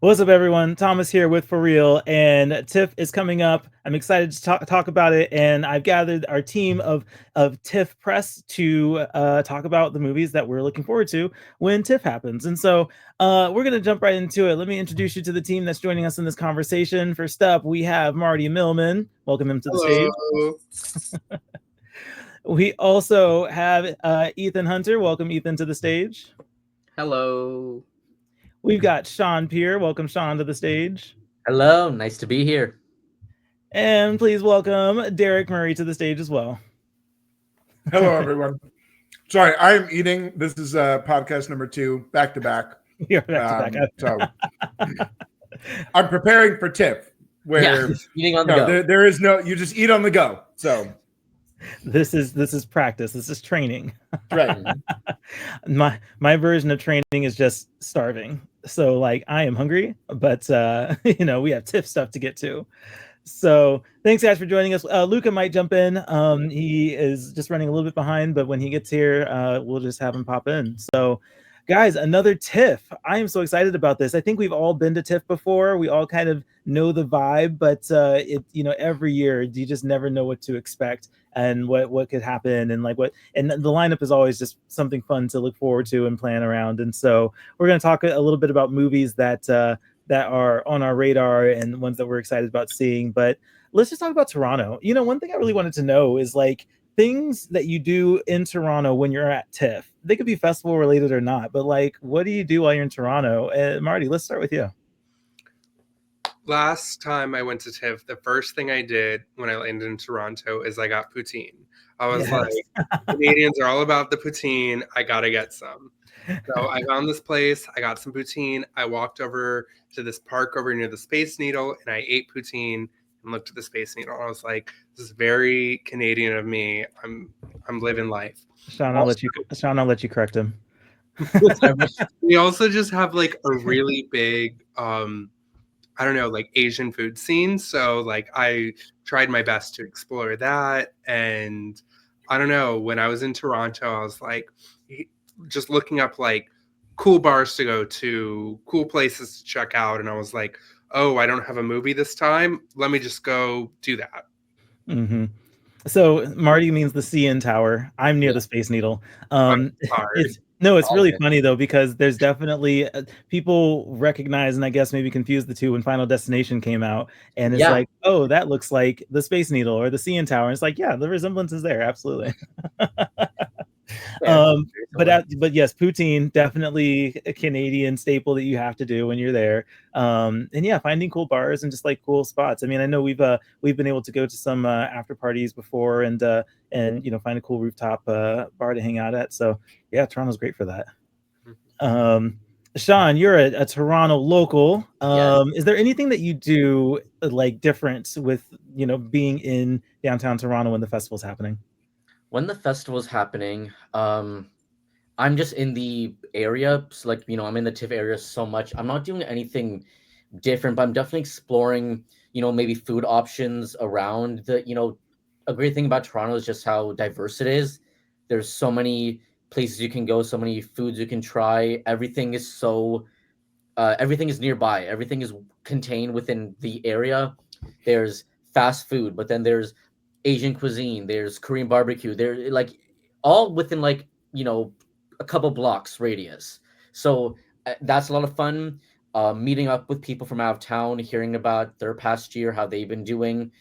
What's up, everyone? Thomas here with ForReel, and TIFF is coming up. I'm excited to talk about it, and I've gathered our team of TIFF press to talk about the movies that we're looking forward to when TIFF happens. And so we're gonna jump right into it. Let me introduce you to the team that's joining us in this conversation. First up, we have Marty Millman. Welcome him to the stage. Hello. We also have Ethan Hunter. Welcome Ethan to the stage. Hello. We've got Shawn Peer. Welcome Shawn to the stage. Hello, nice to be here. And please welcome Derrick Murry to the stage as well. Hello, everyone. Sorry, I am eating. This is podcast number 2, back to back. You're back to back. So I'm preparing for TIFF, where eating on the go. There is no, you just eat on the go. So this is practice. This is training. Right. My version of training is just starving. So like I am hungry, but we have TIFF stuff to get to. So thanks guys for joining us. Luca might jump in. He is just running a little bit behind, but when he gets here, we'll just have him pop in. So guys, another TIFF. I am so excited about this. I think we've all been to TIFF before. We all kind of know the vibe, but every year you just never know what to expect and what could happen and the lineup is always just something fun to look forward to and plan around. And so we're going to talk a little bit about movies that are on our radar and ones that we're excited about seeing. But let's just talk about Toronto. One thing I really wanted to know is like things that you do in Toronto when you're at TIFF. They could be festival related or not, but like, what do you do while you're in Toronto? Marty, let's start with you. Last time I went to TIFF, the first thing I did when I landed in Toronto is I got poutine. I was like, Canadians are all about the poutine. I gotta get some. So I found this place. I got some poutine. I walked over to this park over near the Space Needle, and I ate poutine and looked at the Space Needle. I was like, "This is very Canadian of me. I'm living life." Shawn, I'll let you correct him. We also just have like a really big, I don't know, like Asian food scene. So like I tried my best to explore that, and I don't know. When I was in Toronto, I was like, just looking up like cool bars to go to, cool places to check out, and I was like, oh, I don't have a movie this time. Let me just go do that. Mm-hmm. So Marty means the CN Tower. I'm near the Space Needle. It's really funny though, because there's definitely people recognize and I guess maybe confuse the two when Final Destination came out, and it's like, oh, that looks like the Space Needle or the CN Tower. And it's like, yeah, the resemblance is there, absolutely. But yes, poutine, definitely a Canadian staple that you have to do when you're there. And yeah, finding cool bars and just like cool spots. I mean, I know we've been able to go to some after parties before and find a cool rooftop bar to hang out at. So yeah, Toronto's great for that. Shawn, you're a Toronto local. Is there anything that you do like different with being in downtown Toronto when the festival's happening? When the festival's happening, I'm just in the area. So like, I'm in the TIFF area so much. I'm not doing anything different, but I'm definitely exploring, maybe food options around the, a great thing about Toronto is just how diverse it is. There's so many places you can go, so many foods you can try. Everything is everything is nearby. Everything is contained within the area. There's fast food, but then there's Asian cuisine, there's Korean barbecue, they're like all within like, a couple blocks radius. So that's a lot of fun. Meeting up with people from out of town, hearing about their past year, how they've been doing,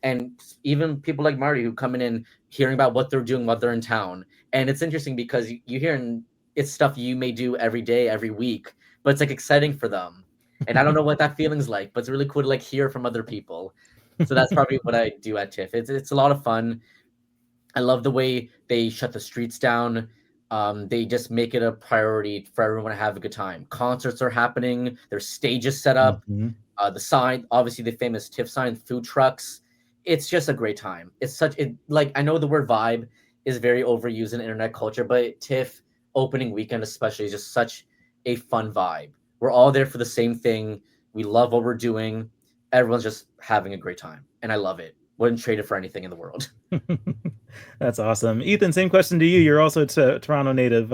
and even people like Marty who come in and hearing about what they're doing while they're in town. And it's interesting because you hear it's stuff you may do every day, every week, but it's like exciting for them. And I don't know what that feeling's like, but it's really cool to like hear from other people. So that's probably what I do at TIFF. It's a lot of fun. I love the way they shut the streets down. They just make it a priority for everyone to have a good time. Concerts are happening. There's stages set up. The sign, obviously the famous TIFF sign, food trucks. It's just a great time. I know the word vibe is very overused in internet culture, but TIFF opening weekend especially is just such a fun vibe. We're all there for the same thing. We love what we're doing. Everyone's just having a great time, and I love it. Wouldn't trade it for anything in the world. That's awesome. Ethan, same question to you. You're also a Toronto native.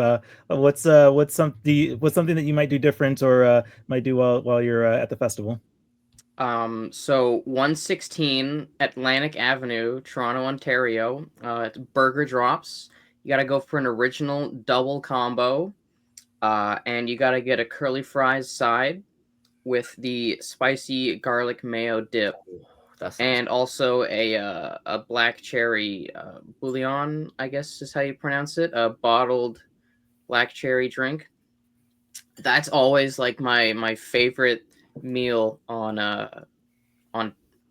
What's something that you might do different or might do while you're at the festival? So 116 Atlantic Avenue, Toronto, Ontario. It's Burger Drops. You got to go for an original double combo, and you got to get a curly fries side with the spicy garlic mayo dip, and also a black cherry bouillon, I guess is how you pronounce it, a bottled black cherry drink. That's always like my favorite meal on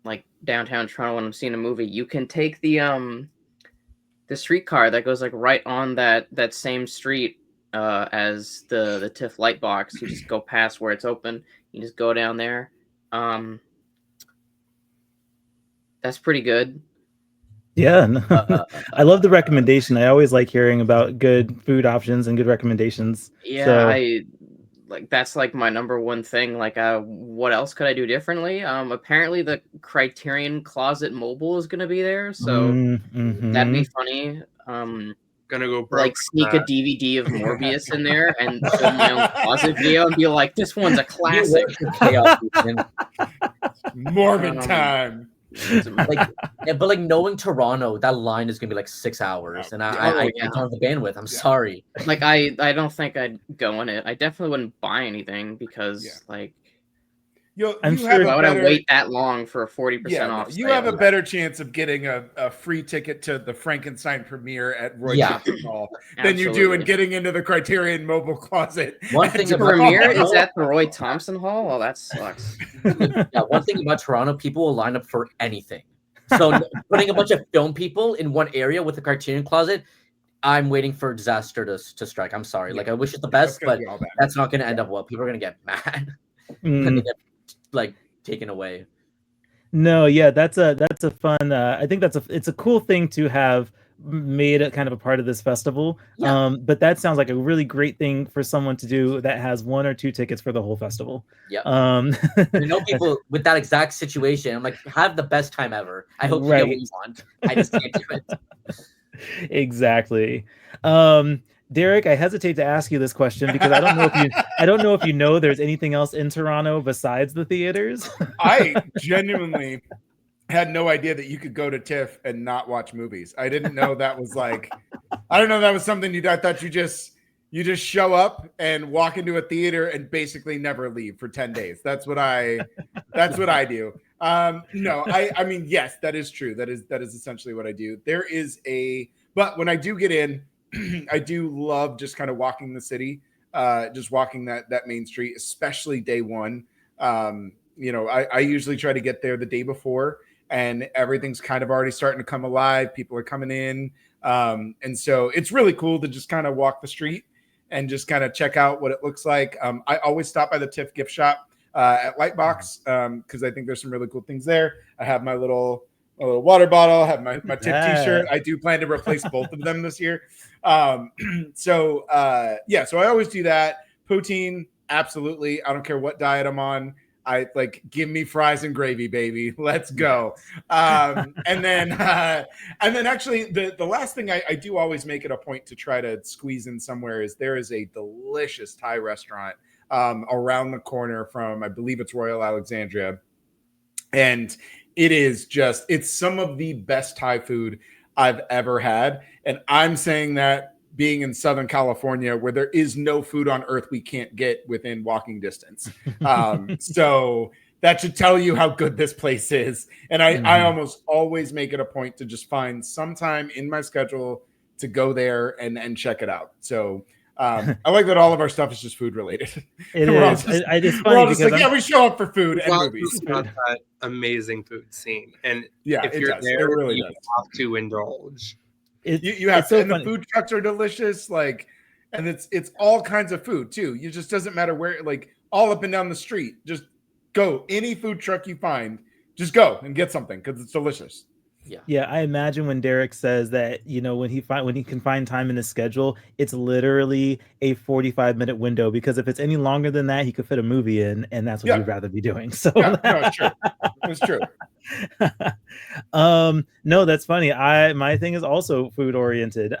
like downtown Toronto when I'm seeing a movie. You can take the streetcar that goes like right on that same street as the TIFF light box. You just go past where it's open. You just go down there. That's pretty good. Yeah, no. I love the recommendation. I always like hearing about good food options and good recommendations. Yeah, So, that's like my number one thing. Like, what else could I do differently? Apparently the Criterion Closet Mobile is gonna be there, so that'd be funny. Gonna go broke. Like sneak a DVD of Morbius in there and film my own closet video and be like, this one's a classic. Morbid time. Like, yeah, but like knowing Toronto, that line is gonna be like 6 hours, and I don't have the bandwidth. I'm sorry. Like I don't think I'd go in it. I definitely wouldn't buy anything because like I'm why would I wait that long for a 40% off? You have a better chance of getting a free ticket to the Frankenstein premiere at Roy Hall than you do in getting into the Criterion Mobile Closet. One thing about premiere is at the Roy Thompson Hall. Oh, that sucks. Yeah, one thing about Toronto, people will line up for anything. So putting a bunch of film people in one area with a Criterion Closet, I'm waiting for disaster to strike. I'm sorry. Like I wish it the best, but that's not going to end up well. People are going to get mad. And they get like taken away. No, yeah, that's a fun. I think it's a cool thing to have made it kind of a part of this festival. Yeah. But that sounds like a really great thing for someone to do that has 1 or 2 tickets for the whole festival. Yeah. You know, people with that exact situation. I'm like, have the best time ever. I hope you get what you want. I just can't do it. Exactly. Derrick, I hesitate to ask you this question because I don't know if you know there's anything else in Toronto besides the theaters. I genuinely had no idea that you could go to TIFF and not watch movies. I didn't know that was like, I don't know, that was something I thought you just show up and walk into a theater and basically never leave for 10 days. That's what I do. No, I mean, yes, that is true. That is essentially what I do. But when I do get in, I do love just kind of walking the city, just walking that main street, especially day one. You know, I usually try to get there the day before and everything's kind of already starting to come alive. People are coming in. And so it's really cool to just kind of walk the street and just kind of check out what it looks like. I always stop by the TIFF gift shop at Lightbox because I think there's some really cool things there. I have my little water bottle, I have my TIFF t-shirt. I do plan to replace both of them this year. So I always do that. Poutine, absolutely. I don't care what diet I'm on. I like, give me fries and gravy, baby. Let's go. And then actually the last thing I do always make it a point to try to squeeze in somewhere is there is a delicious Thai restaurant around the corner from, I believe it's Royal Alexandria. And it's some of the best Thai food I've ever had. And I'm saying that being in Southern California, where there is no food on earth we can't get within walking distance. So that should tell you how good this place is. And I almost always make it a point to just find some time in my schedule to go there and check it out. So I like that all of our stuff is just food related. It is. It's funny because we show up for food and movies. Got that amazing food scene, and yeah, if you're there, it really you does. have to indulge. You have so and funny. The food trucks are delicious, like, and it's all kinds of food too. You just doesn't matter where, like, all up and down the street. Just go any food truck you find. Just go and get something because it's delicious. Yeah, I imagine when Derrick says that, you know, when he can find time in his schedule, it's literally a 45-minute window, because if it's any longer than that, he could fit a movie in, and that's what he'd rather be doing. So no, it's true. It's true. No, that's funny. My thing is also food oriented.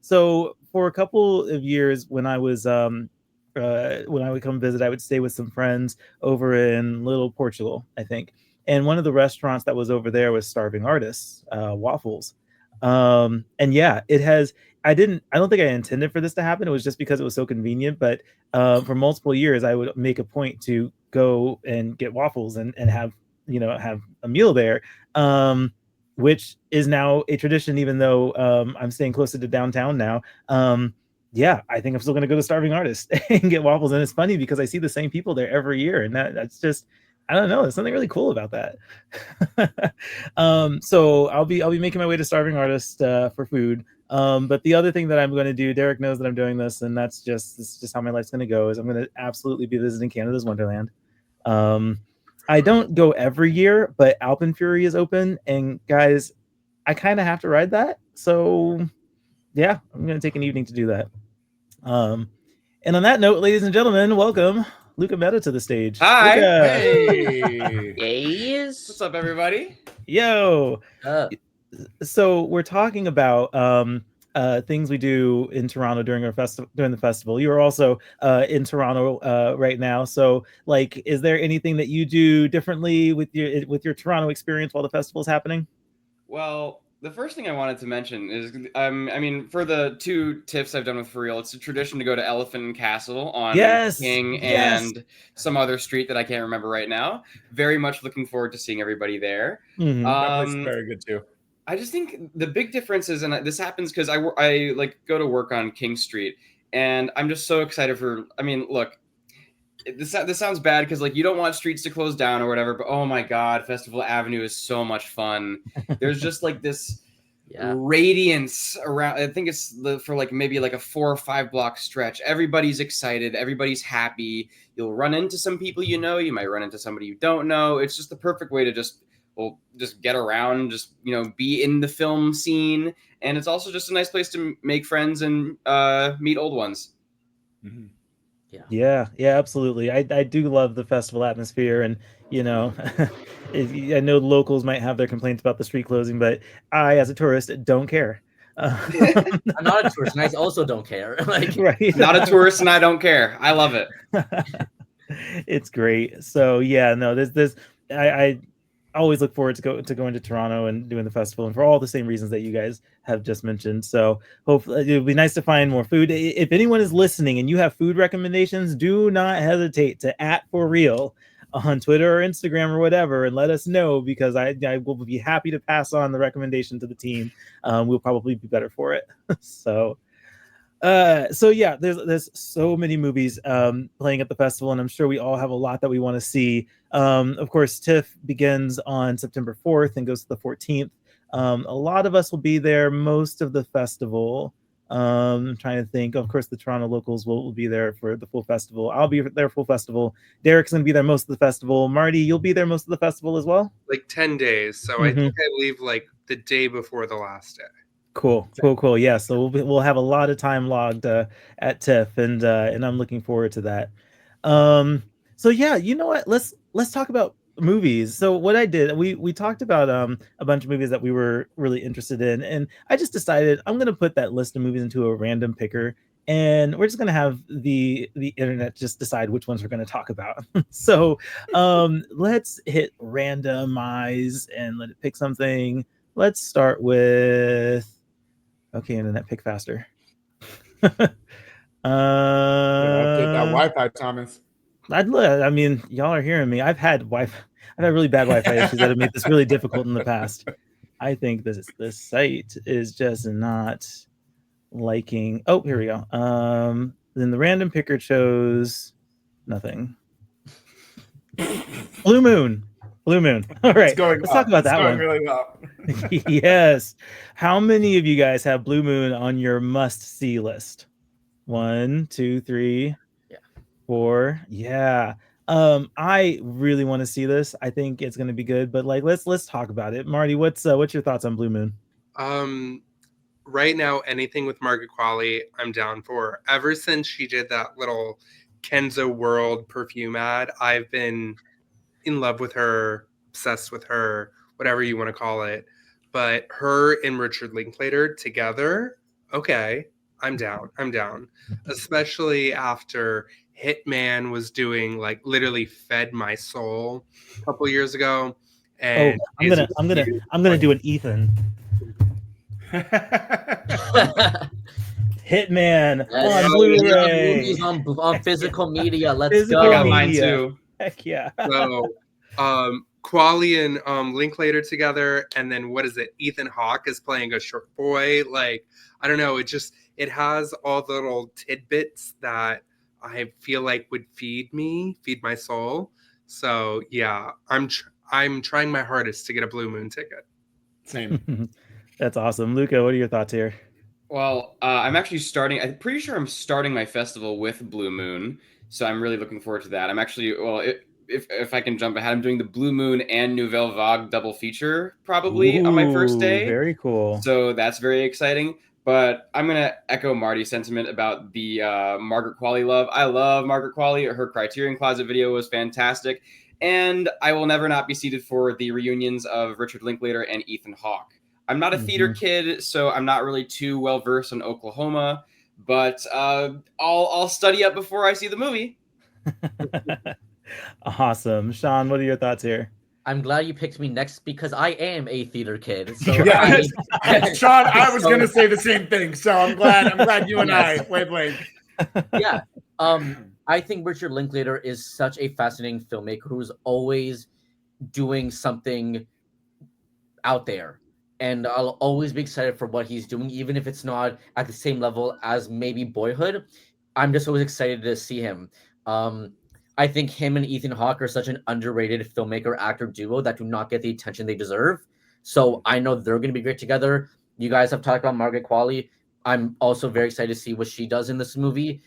So for a couple of years when I was when I would come visit, I would stay with some friends over in Little Portugal, I think. And one of the restaurants that was over there was Starving Artists, Waffles. And yeah, it has. I don't think I intended for this to happen. It was just because it was so convenient. But for multiple years, I would make a point to go and get waffles and have have a meal there, which is now a tradition. Even though I'm staying closer to downtown now. Yeah, I think I'm still going to go to Starving Artist and get waffles. And it's funny because I see the same people there every year, and that's just, I don't know, there's something really cool about that. So I'll be making my way to Starving Artist for food. But the other thing that I'm going to do, Derrick knows that I'm doing this, and this is just how my life's going to go, is I'm going to absolutely be visiting Canada's Wonderland. I don't go every year, but Alpenfury is open, and guys, I kind of have to ride that. So yeah, I'm going to take an evening to do that. And on that note, ladies and gentlemen, welcome Luca Mehta to the stage. Hi. Luca. Hey. Yes. What's up, everybody? Yo. So we're talking about things we do in Toronto during the festival. You are also in Toronto right now. So, like, is there anything that you do differently with your Toronto experience while the festival is happening? Well, the first thing I wanted to mention is, I mean, for the 2 TIFFs I've done with ForReel, it's a tradition to go to Elephant and Castle on King and some other street that I can't remember right now. Very much looking forward to seeing everybody there. Mhm. That place is very good too. I just think the big difference is, and this happens because I like go to work on King Street, and I'm just so excited for. I mean, look, this sounds bad because like you don't want streets to close down or whatever, but oh my God, Festival Avenue is so much fun. There's just like this radiance around. I think it's for like maybe like a 4 or 5 block stretch. Everybody's excited. Everybody's happy. You'll run into some people you know. You might run into somebody you don't know. It's just the perfect way to just get around, just be in the film scene, and it's also just a nice place to make friends and meet old ones. Mm-hmm. Yeah, absolutely. I do love the festival atmosphere, and I know locals might have their complaints about the street closing, but I, as a tourist, don't care. I'm not a tourist, and I also don't care. Like, right? Not a tourist, and I don't care. I love it. It's great. So yeah, no, I always look forward to going to Toronto and doing the festival, and for all the same reasons that you guys have just mentioned. So hopefully it'll be nice to find more food. If anyone is listening and you have food recommendations, do not hesitate to @ForReel on Twitter or Instagram or whatever, and let us know, because I will be happy to pass on the recommendation to the team. We'll probably be better for it. So yeah, there's so many movies playing at the festival, and I'm sure we all have a lot that we want to see. Of course, TIFF begins on September 4th and goes to the 14th. A lot of us will be there most of the festival. I'm trying to think. Of course, the Toronto locals will be there for the full festival. I'll be there full festival. Derrick's going to be there most of the festival. Marty, you'll be there most of the festival as well? Like 10 days. So I think I leave like the day before the last day. Cool. Yeah, so we'll have a lot of time logged at TIFF, and I'm looking forward to that. So yeah, you know what? Let's talk about movies. So what I did, we talked about a bunch of movies that we were really interested in, and I just decided I'm gonna put that list of movies into a random picker, and we're just gonna have the internet just decide which ones we're gonna talk about. So let's hit randomize and let it pick something. Let's start with. Okay, internet, pick faster. Update that Wi-Fi, Thomas. I mean, y'all are hearing me. I've had really bad Wi-Fi issues that have made this really difficult in the past. I think this site is just not liking. Oh, here we go. Then the random picker chose nothing. Blue Moon. All right, let's talk about that one. Really well. Yes. How many of you guys have Blue Moon on your must-see list? 1, 2, 3, 4. Yeah. I really want to see this. I think it's going to be good, but like let's talk about it. Marty, what's your thoughts on Blue Moon? Right now, anything with Margaret Qualley, I'm down for. Ever since she did that little Kenzo World perfume ad, I've been in love with her obsessed with her, whatever you want to call it. But her and Richard Linklater together, okay, I'm down. I'm down. Especially after Hitman was doing like literally fed my soul a couple years ago. And I'm gonna do an Ethan. Hitman Yes, on we love Blu-ray. movies on physical media. Let's Physical go. I got mine media. too. Heck yeah. So Qualley and Linklater together, and then what is it? Ethan Hawke is playing a short boy. Like, I don't know. It has all the little tidbits that I feel like would feed my soul. So yeah, I'm trying my hardest to get a Blue Moon ticket. Same. That's awesome. Luca, what are your thoughts here? Well, I'm actually starting. I'm pretty sure I'm starting my festival with Blue Moon, so I'm really looking forward to that. I'm actually, well, if I can jump ahead, I'm doing the Blue Moon and Nouvelle Vague double feature probably on my first day. Very cool. So that's very exciting. But I'm gonna echo Marty's sentiment about the Margaret Qualley love. I love Margaret Qualley. Her Criterion Closet video was fantastic, and I will never not be seated for the reunions of Richard Linklater and Ethan Hawke. I'm not a theater kid, so I'm not really too well versed in Oklahoma, but I'll study up before I see the movie. Awesome. Shawn, what are your thoughts here? I'm glad you picked me next because I am a theater kid. So Yeah, Shawn, I was going to say the same thing. So I'm glad you and I wavelength. Yeah. I think Richard Linklater is such a fascinating filmmaker who's always doing something out there. And I'll always be excited for what he's doing, even if it's not at the same level as maybe Boyhood. I'm just always excited to see him. I think him and Ethan Hawke are such an underrated filmmaker-actor duo that do not get the attention they deserve. So I know they're going to be great together. You guys have talked about Margaret Qualley. I'm also very excited to see what she does in this movie.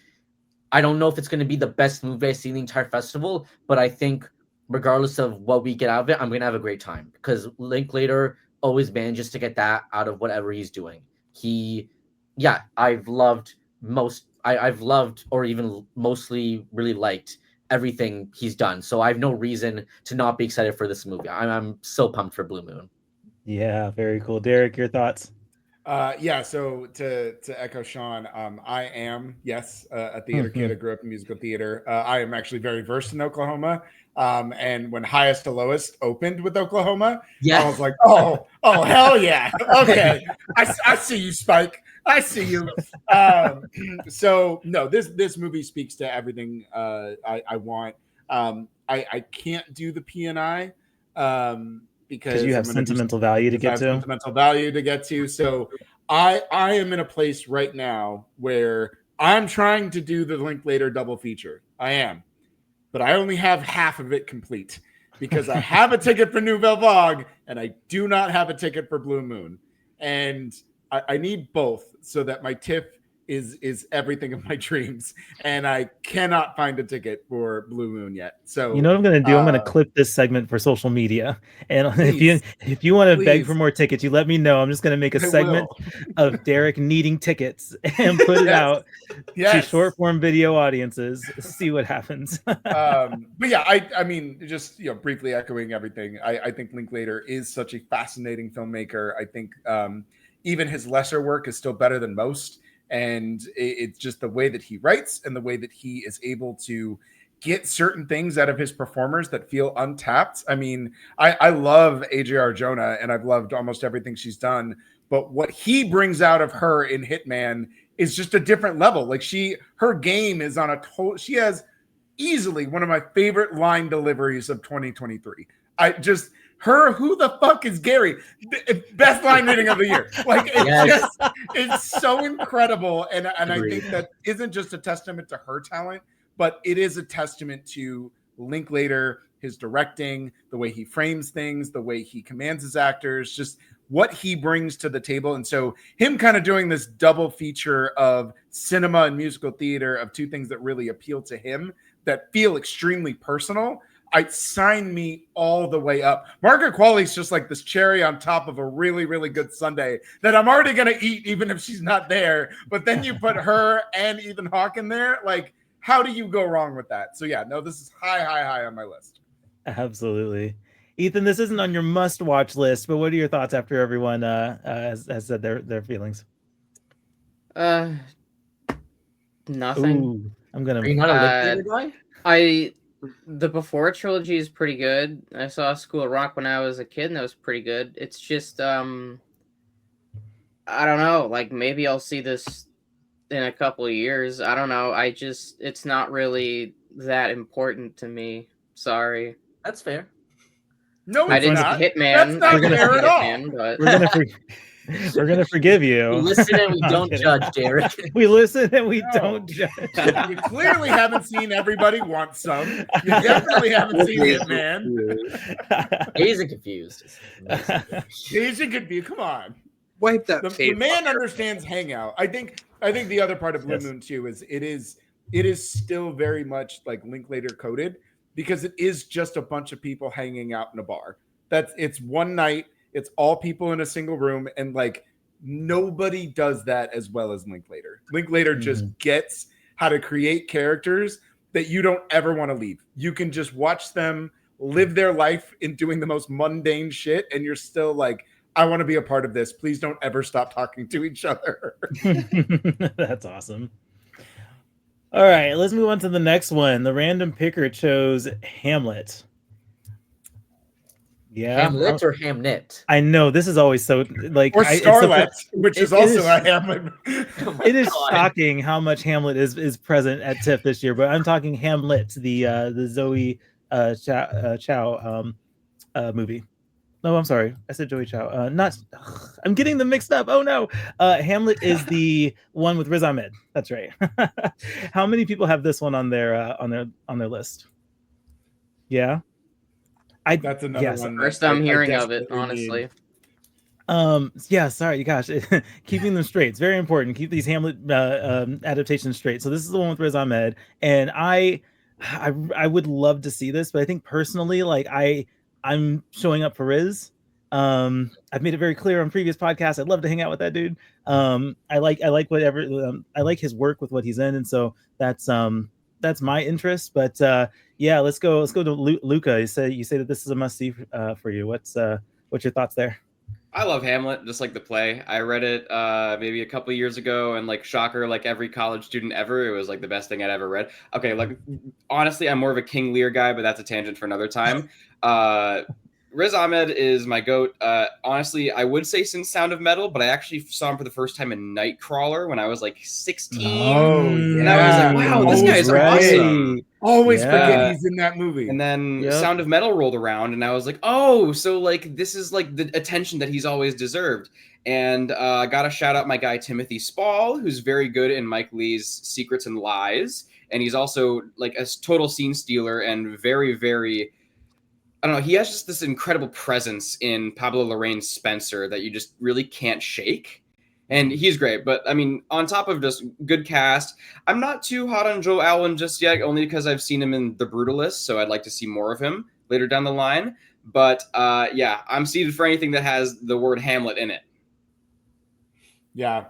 I don't know if it's going to be the best movie I see in the entire festival, but I think regardless of what we get out of it, I'm going to have a great time because Linklater always manages to get that out of whatever he's doing. I've loved or even mostly really liked everything he's done. So I have no reason to not be excited for this movie. I'm so pumped for Blue Moon. Yeah, very cool. Derrick, your thoughts? So to echo Shawn, I am, yes, a theater kid. I grew up in musical theater. I am actually very versed in Oklahoma. And when Highest to Lowest opened with Oklahoma, I was like, oh, hell yeah. Okay. I see you, Spike. I see you. So no, this movie speaks to everything I want. I can't do the P&I because you have sentimental value to get to. Sentimental value to get to. So I am in a place right now where I'm trying to do the Linklater double feature. I am. But I only have half of it complete because I have a ticket for Nouvelle Vague and I do not have a ticket for Blue Moon. And I need both so that my TIFF is everything of my dreams. And I cannot find a ticket for Blue Moon yet. So you know what I'm going to do? I'm going to clip this segment for social media. And if you want to beg for more tickets, you let me know. I'm just going to make a segment of Derrick needing tickets and put it out to short form video audiences. See what happens. But yeah, I mean, just briefly echoing everything. I think Linklater is such a fascinating filmmaker. I think even his lesser work is still better than most. And it's just the way that he writes and the way that he is able to get certain things out of his performers that feel untapped. I mean, I love Adria Arjona and I've loved almost everything she's done. But what he brings out of her in Hitman is just a different level. Like her game is on a total. She has easily one of my favorite line deliveries of 2023. Who the fuck is Gary? Best line reading of the year. Like it's so incredible. And I think that isn't just a testament to her talent, but it is a testament to Linklater, his directing, the way he frames things, the way he commands his actors, just what he brings to the table. And so him kind of doing this double feature of cinema and musical theater of two things that really appeal to him that feel extremely personal. I'd sign me all the way up. Margaret Qualley's just like this cherry on top of a really, really good sundae that I'm already going to eat even if she's not there. But then you put her and Ethan Hawke in there. Like, how do you go wrong with that? So yeah, no, this is high on my list. Absolutely. Ethan, this isn't on your must-watch list, but what are your thoughts after everyone has said their feelings? Nothing. Ooh, I'm gonna. Are you not a Linklater guy? The Before trilogy is pretty good. I saw School of Rock when I was a kid, and that was pretty good. It's just I don't know. Like maybe I'll see this in a couple of years. I don't know. It's not really that important to me. Sorry. That's fair. No, I it's didn't not. see Hitman. That's not I didn't fair see at all. Hitman, but We're gonna forgive you. We listen and we I'm don't kidding. judge, Derek. We listen and we No. don't judge. You clearly haven't seen Everybody Wants Some. You definitely haven't seen Hitman. Dazed and confused. Asian could be. Come on. Wipe that The face. man understands Hangout. I think the other part of Blue Yes. Moon too is it is still very much like Linklater coded because it is just a bunch of people hanging out in a bar. It's one night. It's all people in a single room, and like nobody does that as well as Linklater. Linklater just gets how to create characters that you don't ever want to leave. You can just watch them live their life in doing the most mundane shit, and you're still like, I want to be a part of this. Please don't ever stop talking to each other. That's awesome. All right, let's move on to the next one. The random picker chose Hamlet. Yeah, Hamlet or Hamnet? I know this is always so like Or it's Starlet, which is it also is- a Hamlet. Oh my It is God. shocking how much Hamlet is present at TIFF this year, but I'm talking Hamlet, the Zoe Chow movie. No, I'm sorry, I said Joey Chow. I'm getting them mixed up. Oh no, Hamlet is the one with Riz Ahmed. That's right. How many people have this one on their list? Yeah, That's another one. first that I'm I hearing of it, desperately need. honestly. Yeah, sorry, gosh, keeping them straight. It's very important. Keep these Hamlet adaptations straight. So this is the one with Riz Ahmed, and I would love to see this, but I think personally, like I'm showing up for Riz. I've made it very clear on previous podcasts. I'd love to hang out with that dude. I like whatever. I like his work with what he's in, and so that's my interest. But yeah, let's go to Luca. You say that this is a must see for you. What's your thoughts there? I love Hamlet, just like the play. I read it maybe a couple years ago, and like shocker, like every college student ever, it was like the best thing I'd ever read. Okay, like honestly, I'm more of a King Lear guy, but that's a tangent for another time. Riz Ahmed is my goat. Honestly, I would say since Sound of Metal, but I actually saw him for the first time in Nightcrawler when I was like 16. Oh, And I was like, wow, this yeah. guy's Right. awesome. Always Yeah. forget he's in that movie. And then Yep. Sound of Metal rolled around, and I was like, oh, so like this is like the attention that he's always deserved. And I got to shout out my guy Timothy Spall, who's very good in Mike Leigh's Secrets and Lies, and he's also like a total scene stealer and very, very. I don't know. He has just this incredible presence in Pablo Larraín's Spencer that you just really can't shake. And he's great. But I mean, on top of just good cast, I'm not too hot on Joe Alwyn just yet, only because I've seen him in The Brutalist. So I'd like to see more of him later down the line. But yeah, I'm seated for anything that has the word Hamlet in it. Yeah.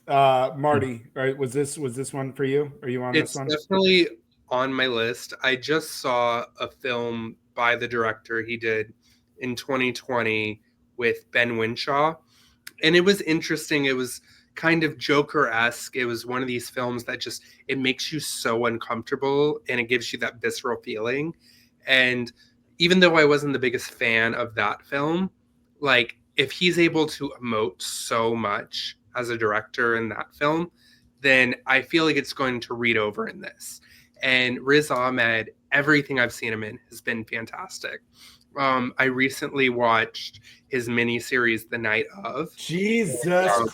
Marty, right? Was this one for you? Are you on It's this one? definitely on my list. I just saw a film by the director he did in 2020 with Ben Winshaw, and it was interesting. It was kind of Joker-esque. It was one of these films that just, it makes you so uncomfortable and it gives you that visceral feeling. And even though I wasn't the biggest fan of that film, like if he's able to emote so much as a director in that film, then I feel like it's going to read over in this. And Riz Ahmed, everything I've seen him in has been fantastic. I recently watched his miniseries, The Night Of. Jesus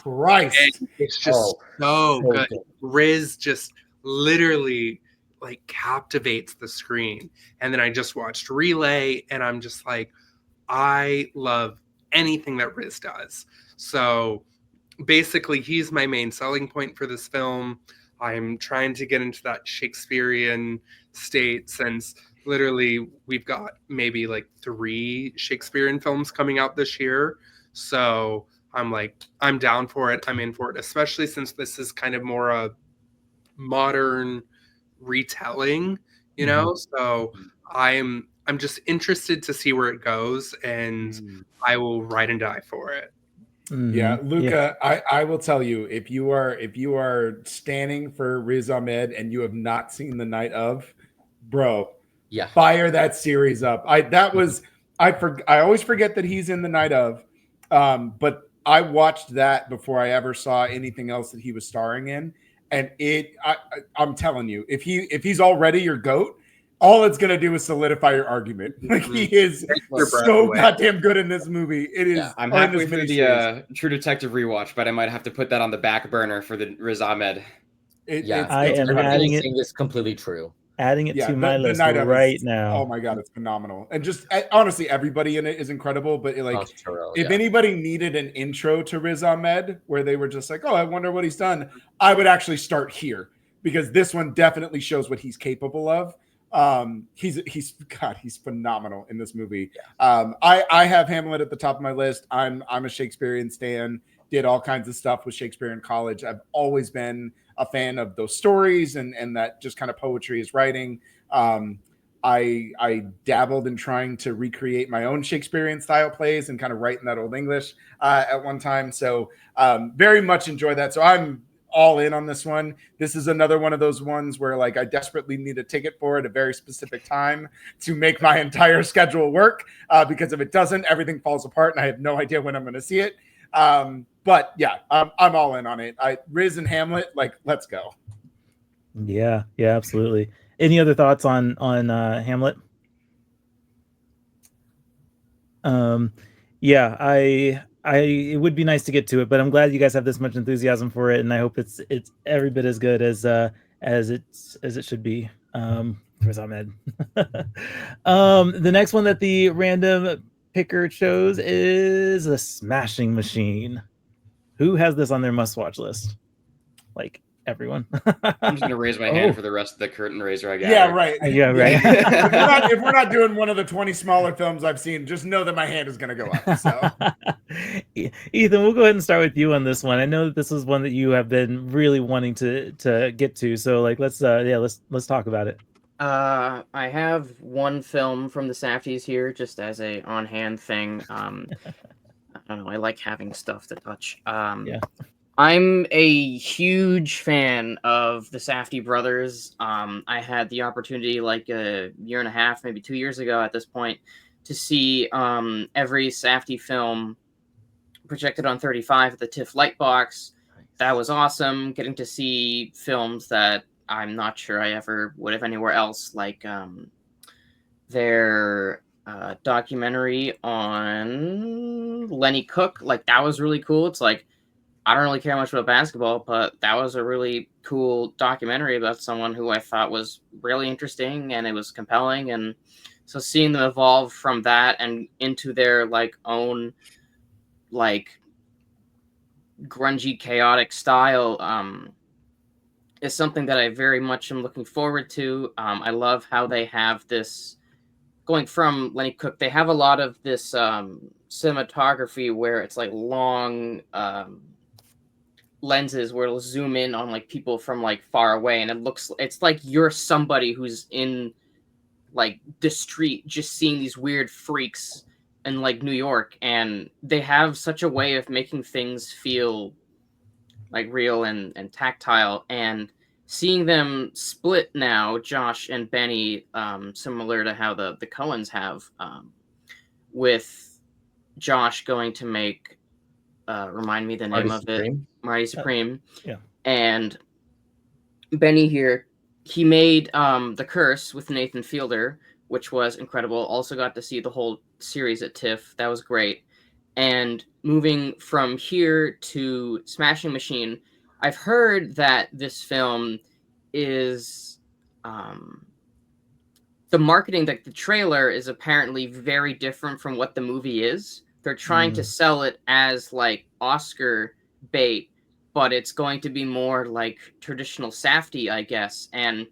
Christ. And it's just so good. Riz just literally like captivates the screen. And then I just watched Relay, and I'm just like, I love anything that Riz does. So basically, he's my main selling point for this film. I'm trying to get into that Shakespearean state since literally we've got maybe like 3 Shakespearean films coming out this year. So I'm like, I'm down for it. I'm in for it, especially since this is kind of more a modern retelling, you know? So I'm I'm just interested to see where it goes, and I will ride and die for it. Yeah, Luca, I will tell you, if you are standing for Riz Ahmed and you have not seen The Night of, bro, fire that series up. I always forget that he's in The Night of, but I watched that before I ever saw anything else that he was starring in, and I'm telling you, if he's already your GOAT, all it's gonna do is solidify your argument. Like, he is so goddamn good in this movie. It is. Yeah, I'm halfway through the True Detective rewatch, but I might have to put that on the back burner for the Riz Ahmed. I am adding it. It's completely true. Adding it to my list right now. Oh my god, it's phenomenal. And just honestly, everybody in it is incredible. But if anybody needed an intro to Riz Ahmed, where they were just like, "Oh, I wonder what he's done," I would actually start here, because this one definitely shows what he's capable of. He's phenomenal in this movie. I have Hamlet at the top of my list. I'm a Shakespearean stan. Did all kinds of stuff with Shakespeare in college. I've always been a fan of those stories and that just kind of poetry is writing. I dabbled in trying to recreate my own Shakespearean style plays and kind of write in that Old English at one time. So very much enjoy that. So I'm all in on this one. This is another one of those ones where I desperately need a ticket for at a very specific time to make my entire schedule work, because if it doesn't, everything falls apart and I have no idea when I'm going to see it. But yeah, I'm all in on it. Riz and Hamlet, let's go. Yeah, absolutely. Any other thoughts on Hamlet? It would be nice to get to it, but I'm glad you guys have this much enthusiasm for it, and I hope it's every bit as good as it should be. Riz Ahmed. The next one that the random picker chose is The Smashing Machine. Who has this on their must-watch list? Everyone. I'm just gonna raise my hand for the rest of the curtain raiser. I got. Yeah, right. Yeah, right. if we're not doing one of the 20 smaller films I've seen, just know that my hand is gonna go up. So, Ethan, we'll go ahead and start with you on this one. I know that this is one that you have been really wanting to get to. So, let's talk about it. I have one film from the Safdies here, just as a on-hand thing. I don't know. I like having stuff to touch. I'm a huge fan of the Safdie brothers. I had the opportunity a year and a half, maybe 2 years ago at this point, to see every Safdie film projected on 35 at the TIFF Lightbox. That was awesome. Getting to see films that I'm not sure I ever would have anywhere else, their documentary on Lenny Cook. That was really cool. It's I don't really care much about basketball, but that was a really cool documentary about someone who I thought was really interesting, and it was compelling. And so seeing them evolve from that and into their own grungy, chaotic style is something that I very much am looking forward to. I love how they have this going from Lenny Cook. They have a lot of this cinematography where it's long lenses where it'll zoom in on people from far away, and it's like you're somebody who's in the street just seeing these weird freaks in New York, and they have such a way of making things feel real and tactile. And seeing them split now, Josh and Benny, similar to how the Coens have, with Josh going to make remind me the name of it, Marty Supreme. Yeah. And Benny here, he made The Curse with Nathan Fielder, which was incredible. Also got to see the whole series at TIFF. That was great. And moving from here to Smashing Machine, I've heard that this film is the marketing, the trailer is apparently very different from what the movie is. They're trying to sell it as Oscar bait, but it's going to be more traditional Safdie, I guess. And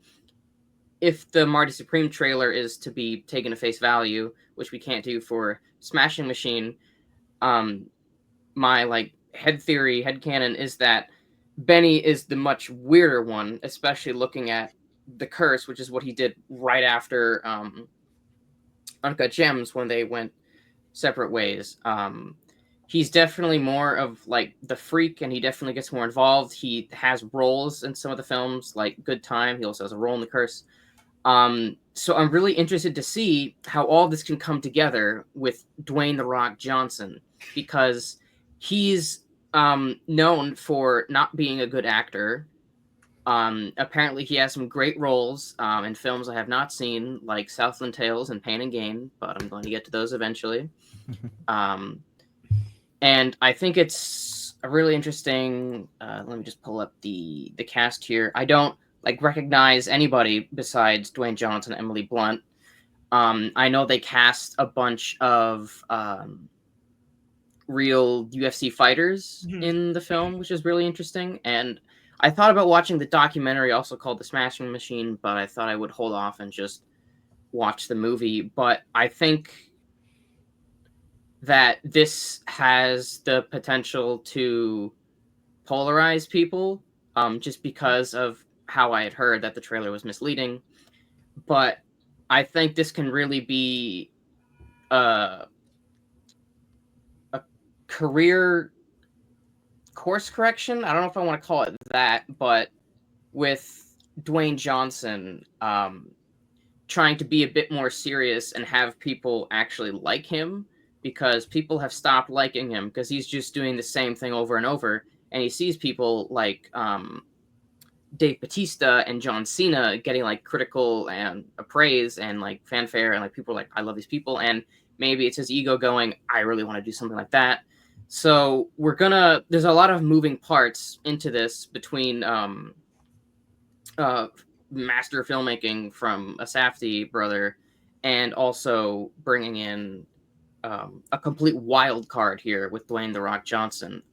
if the Marty Supreme trailer is to be taken at face value, which we can't do for Smashing Machine, my headcanon is that Benny is the much weirder one, especially looking at The Curse, which is what he did right after Uncut Gems when they went separate ways. He's definitely more of like the freak, and he definitely gets more involved. He has roles in some of the films, like Good Time. He also has a role in The Curse. So I'm really interested to see how all this can come together with Dwayne "The Rock" Johnson, because he's known for not being a good actor. Apparently he has some great roles in films I have not seen, like Southland Tales and Pain and Gain, but I'm going to get to those eventually. And I think it's a really interesting. Let me just pull up the cast here. I don't like recognize anybody besides Dwayne Johnson and Emily Blunt. I know they cast a bunch of real UFC fighters in the film, which is really interesting. And I thought about watching the documentary, also called The Smashing Machine, but I thought I would hold off and just watch the movie. But I think that this has the potential to polarize people, just because of how I had heard that the trailer was misleading. But I think this can really be a career course correction. I don't know if I want to call it that, but with Dwayne Johnson trying to be a bit more serious and have people actually like him, because people have stopped liking him because he's just doing the same thing over and over. And he sees people like Dave Bautista and John Cena getting like critical and praise and like fanfare, and like people are like, I love these people. And maybe it's his ego going, I really want to do something like that. So there's a lot of moving parts into this between master filmmaking from a Safdie brother, and also bringing in a complete wild card here with Dwayne "The Rock" Johnson.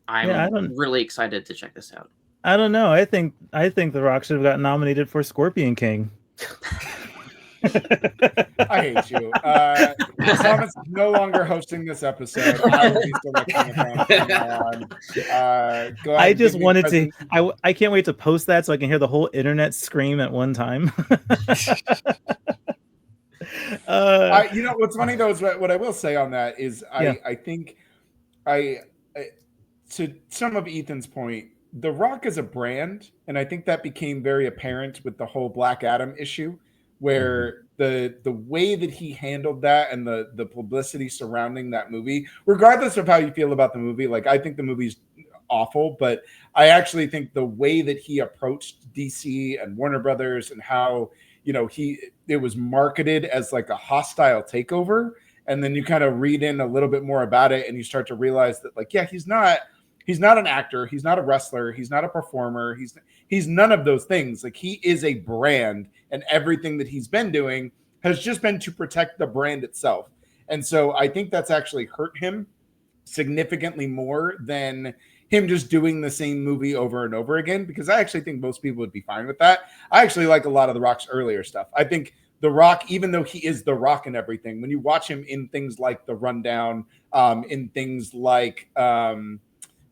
I'm really excited to check this out. I don't know. I think The Rock should have gotten nominated for Scorpion King. I hate you. Thomas is no longer hosting this episode. I will be selecting it from now on. Go ahead, I just wanted to. I can't wait to post that so I can hear the whole internet scream at one time. You know what's funny though is what I will say on that is I think to some of Ethan's point, The Rock is a brand, and I think that became very apparent with the whole Black Adam issue, where the way that he handled that and the publicity surrounding that movie, regardless of how you feel about the movie, like I think the movie's awful, but I actually think the way that he approached DC and Warner Brothers and how, you know, it was marketed as like a hostile takeover, and then you kind of read in a little bit more about it and you start to realize that, like, yeah, he's not an actor, he's not a wrestler, he's not a performer, he's none of those things. Like, he is a brand, and everything that he's been doing has just been to protect the brand itself. And so I think that's actually hurt him significantly more than him just doing the same movie over and over again, because I actually think most people would be fine with that. I actually like a lot of The Rock's earlier stuff. I think The Rock, even though he is The Rock and everything, when you watch him in things like The Rundown, in things like even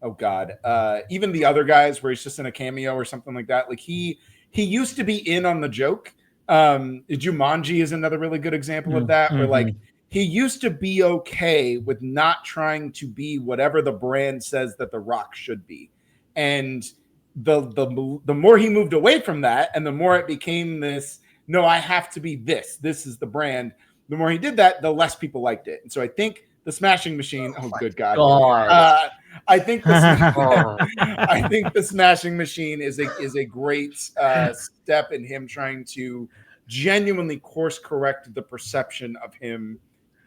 The Other Guys, where he's just in a cameo or something like that, like he used to be in on the joke. Jumanji is another really good example of that, where like he used to be okay with not trying to be whatever the brand says that The Rock should be. And the more he moved away from that, and the more it became this, no, I have to be this. This is the brand. The more he did that, the less people liked it. And so I think The Smashing Machine. Oh, good God! I think the Smashing Machine is a great step in him trying to genuinely course correct the perception of him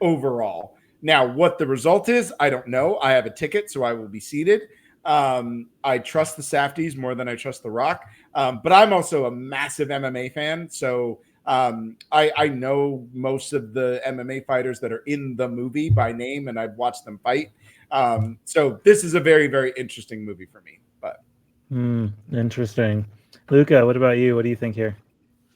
overall. Now, what the result is, I don't know. I have a ticket, so I will be seated. I trust the Safdies more than I trust The Rock, but I'm also a massive MMA fan, so I know most of the MMA fighters that are in the movie by name, and I've watched them fight. So this is a very, very interesting movie for me. But interesting. Luca, what about you? What do you think here?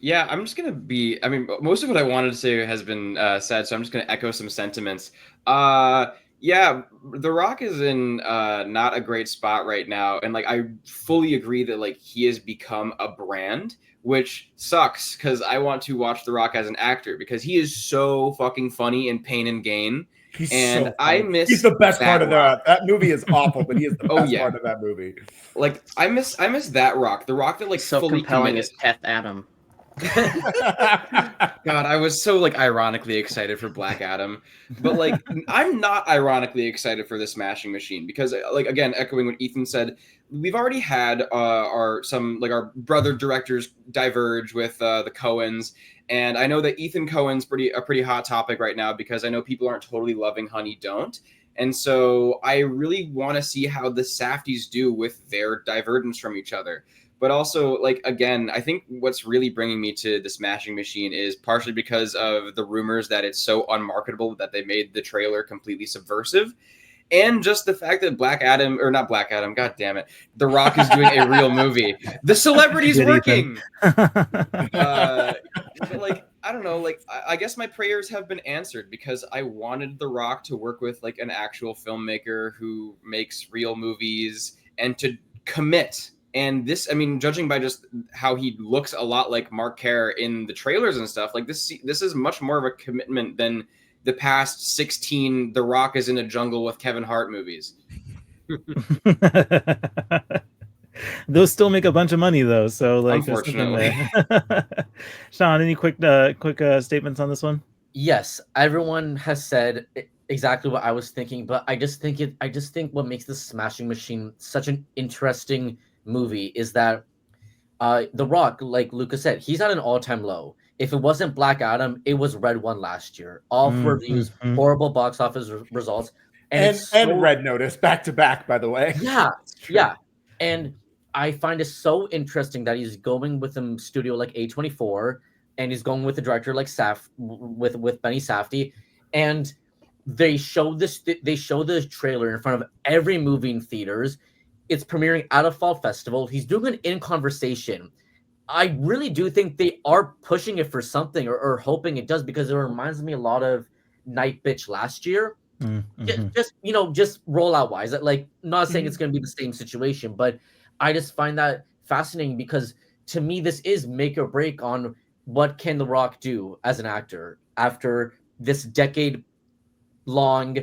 Yeah, I'm just going to be, I mean, most of what I wanted to say has been said, so I'm just going to echo some sentiments. Yeah, The Rock is in not a great spot right now. And like, I fully agree that like he has become a brand which sucks because I want to watch The Rock as an actor because he is so fucking funny in Pain and Gain. He's And so I funny. miss He's the best part of Rock. that. That movie is awful, but he is the Oh, best yeah. part of that movie. Like I miss that Rock, the Rock that like So fully compelling committed. is Teth Adam. God, I was so like ironically excited for Black Adam, but like I'm not ironically excited for the Smashing Machine because like again echoing what Ethan said, we've already had our brother directors diverge with the Coens, and I know that Ethan Cohen's a pretty hot topic right now because I know people aren't totally loving Honey Don't. And so I really want to see how the Safdies do with their divergence from each other. But also, like, again, I think what's really bringing me to the Smashing Machine is partially because of the rumors that it's so unmarketable that they made the trailer completely subversive. And just the fact that God damn it, The Rock is doing a real movie. The celebrity's Good, working. Ethan. But like, I don't know, like, I guess my prayers have been answered because I wanted The Rock to work with like an actual filmmaker who makes real movies and to commit. And this, I mean, judging by just how he looks a lot like Mark Kerr in the trailers and stuff, like this is much more of a commitment than the past 16 The Rock is in a jungle with Kevin Hart movies. Those still make a bunch of money though, so like there's something Unfortunately. there. Sean, any quick statements on this one? Yes, everyone has said exactly what I was thinking, but I just think what makes this Smashing Machine such an interesting movie is that The Rock, like Luca said, he's at an all-time low. If it wasn't Black Adam, it was Red One last year. All for views, horrible box office results, and Red Notice back to back, by the way. Yeah, yeah. And I find it so interesting that he's going with a studio like A24, and he's going with a director like with Benny Safdie, and they show the trailer in front of every movie in theaters. It's premiering at a fall festival. He's doing an In Conversation. I really do think they are pushing it for something or hoping it does because it reminds me a lot of Night Bitch last year. Mm-hmm. Just rollout wise, like not saying it's going to be the same situation, but I just find that fascinating because to me this is make or break on what can The Rock do as an actor after this decade long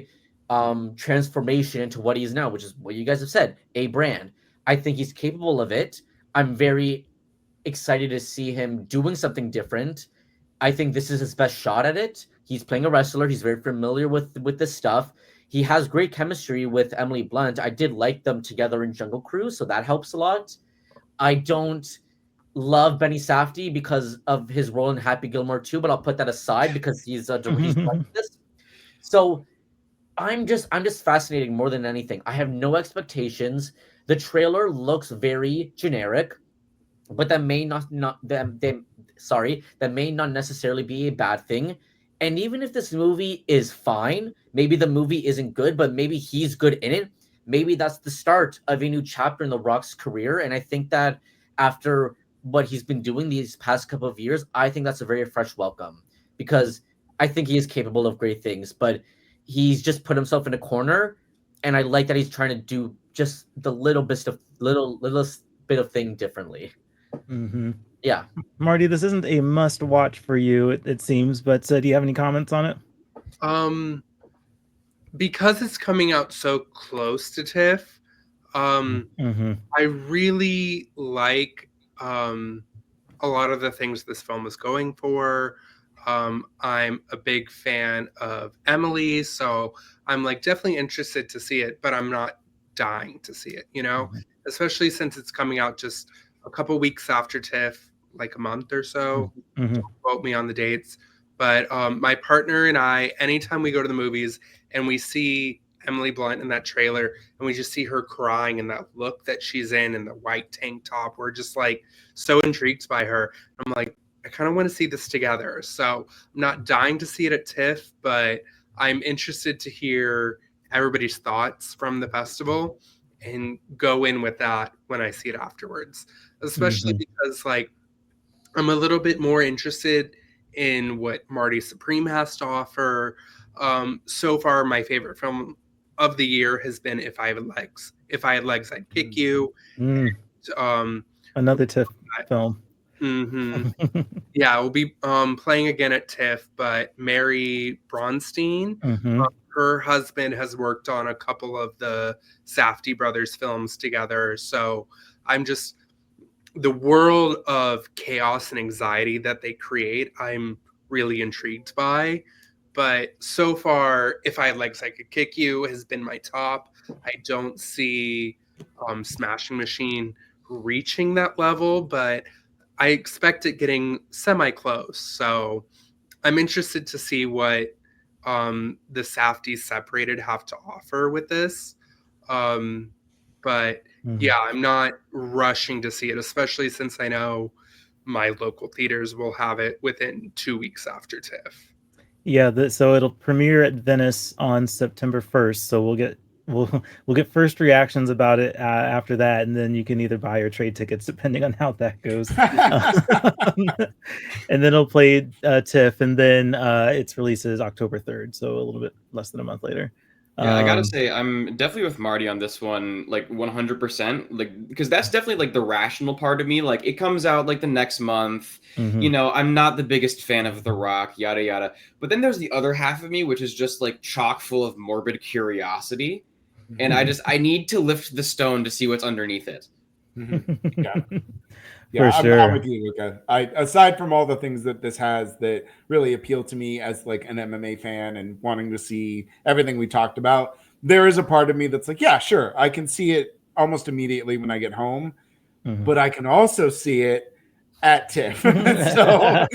transformation into what he is now, which is what you guys have said, a brand. I think he's capable of it. I'm very excited to see him doing something different. I think this is his best shot at it. He's playing a wrestler. He's very familiar with this stuff. He has great chemistry with Emily Blunt. I did like them together in Jungle Cruise, so that helps a lot. I don't love Benny Safdie because of his role in Happy Gilmore 2, but I'll put that aside because he's like this. So I'm just fascinated more than anything. I have no expectations. The trailer looks very generic, but that may not necessarily be a bad thing. And even if this movie is fine, maybe the movie isn't good, but maybe he's good in it. Maybe that's the start of a new chapter in The Rock's career. And I think that after what he's been doing these past couple of years, I think that's a very fresh welcome because I think he is capable of great things, but he's just put himself in a corner. And I like that he's trying to do just the littlest bit of thing differently. Mm-hmm. Yeah. Marty, this isn't a must watch for you, it seems, but do you have any comments on it? Because it's coming out so close to TIFF, I really like a lot of the things this film is going for. I'm a big fan of Emily, so I'm like definitely interested to see it, but I'm not dying to see it, especially since it's coming out just a couple weeks after TIFF, like a month or so. Don't quote me on the dates. But my partner and I, anytime we go to the movies and we see Emily Blunt in that trailer and we just see her crying and that look that she's in and the white tank top, we're just like so intrigued by her. I'm like, I kind of want to see this together. So I'm not dying to see it at TIFF, but I'm interested to hear everybody's thoughts from the festival and go in with that when I see it afterwards, especially because like I'm a little bit more interested in what Marty Supreme has to offer. So far, my favorite film of the year has been If I Had Legs. If I Had Legs, I'd Kick You. Another TIFF film. Yeah, we'll be playing again at TIFF, but Mary Bronstein, her husband has worked on a couple of the Safdie brothers films together. So the world of chaos and anxiety that they create, I'm really intrigued by. But so far, If I Had Legs I Could Kick You has been my top. I don't see Smashing Machine reaching that level, but I expect it getting semi-close. So I'm interested to see what the Safdies separated have to offer with this. But yeah, I'm not rushing to see it, especially since I know my local theaters will have it within 2 weeks after TIFF. Yeah, so it'll premiere at Venice on September 1st. So we'll get first reactions about it after that, and then you can either buy or trade tickets depending on how that goes. And then it'll play TIFF, and then its release is October 3rd, so a little bit less than a month later. Yeah, I gotta say, I'm definitely with Marty on this one, like 100%, like because that's definitely like the rational part of me. Like it comes out like the next month. You know, I'm not the biggest fan of The Rock, yada yada. But then there's the other half of me, which is just like chock full of morbid curiosity, and I need to lift the stone to see what's underneath it. Yeah, For sure. I'm with you, Luca. Aside from all the things that this has that really appeal to me as like an MMA fan and wanting to see everything we talked about, there is a part of me that's like, yeah, sure, I can see it almost immediately when I get home, but I can also see it at TIFF. So,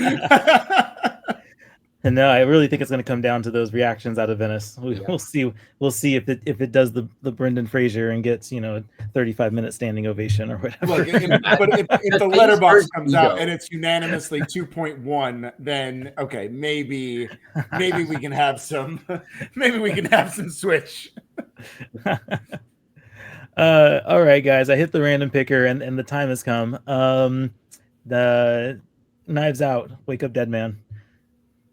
and no, I really think it's going to come down to those reactions out of Venice. We'll see. We'll see if it does the Brendan Fraser and gets 35-minute standing ovation or whatever. Look, but if the letterbox comes out and it's unanimously 2.1, then okay, maybe we can have some switch. All right, guys, I hit the random picker and the time has come. The Knives Out, Wake Up Dead Man.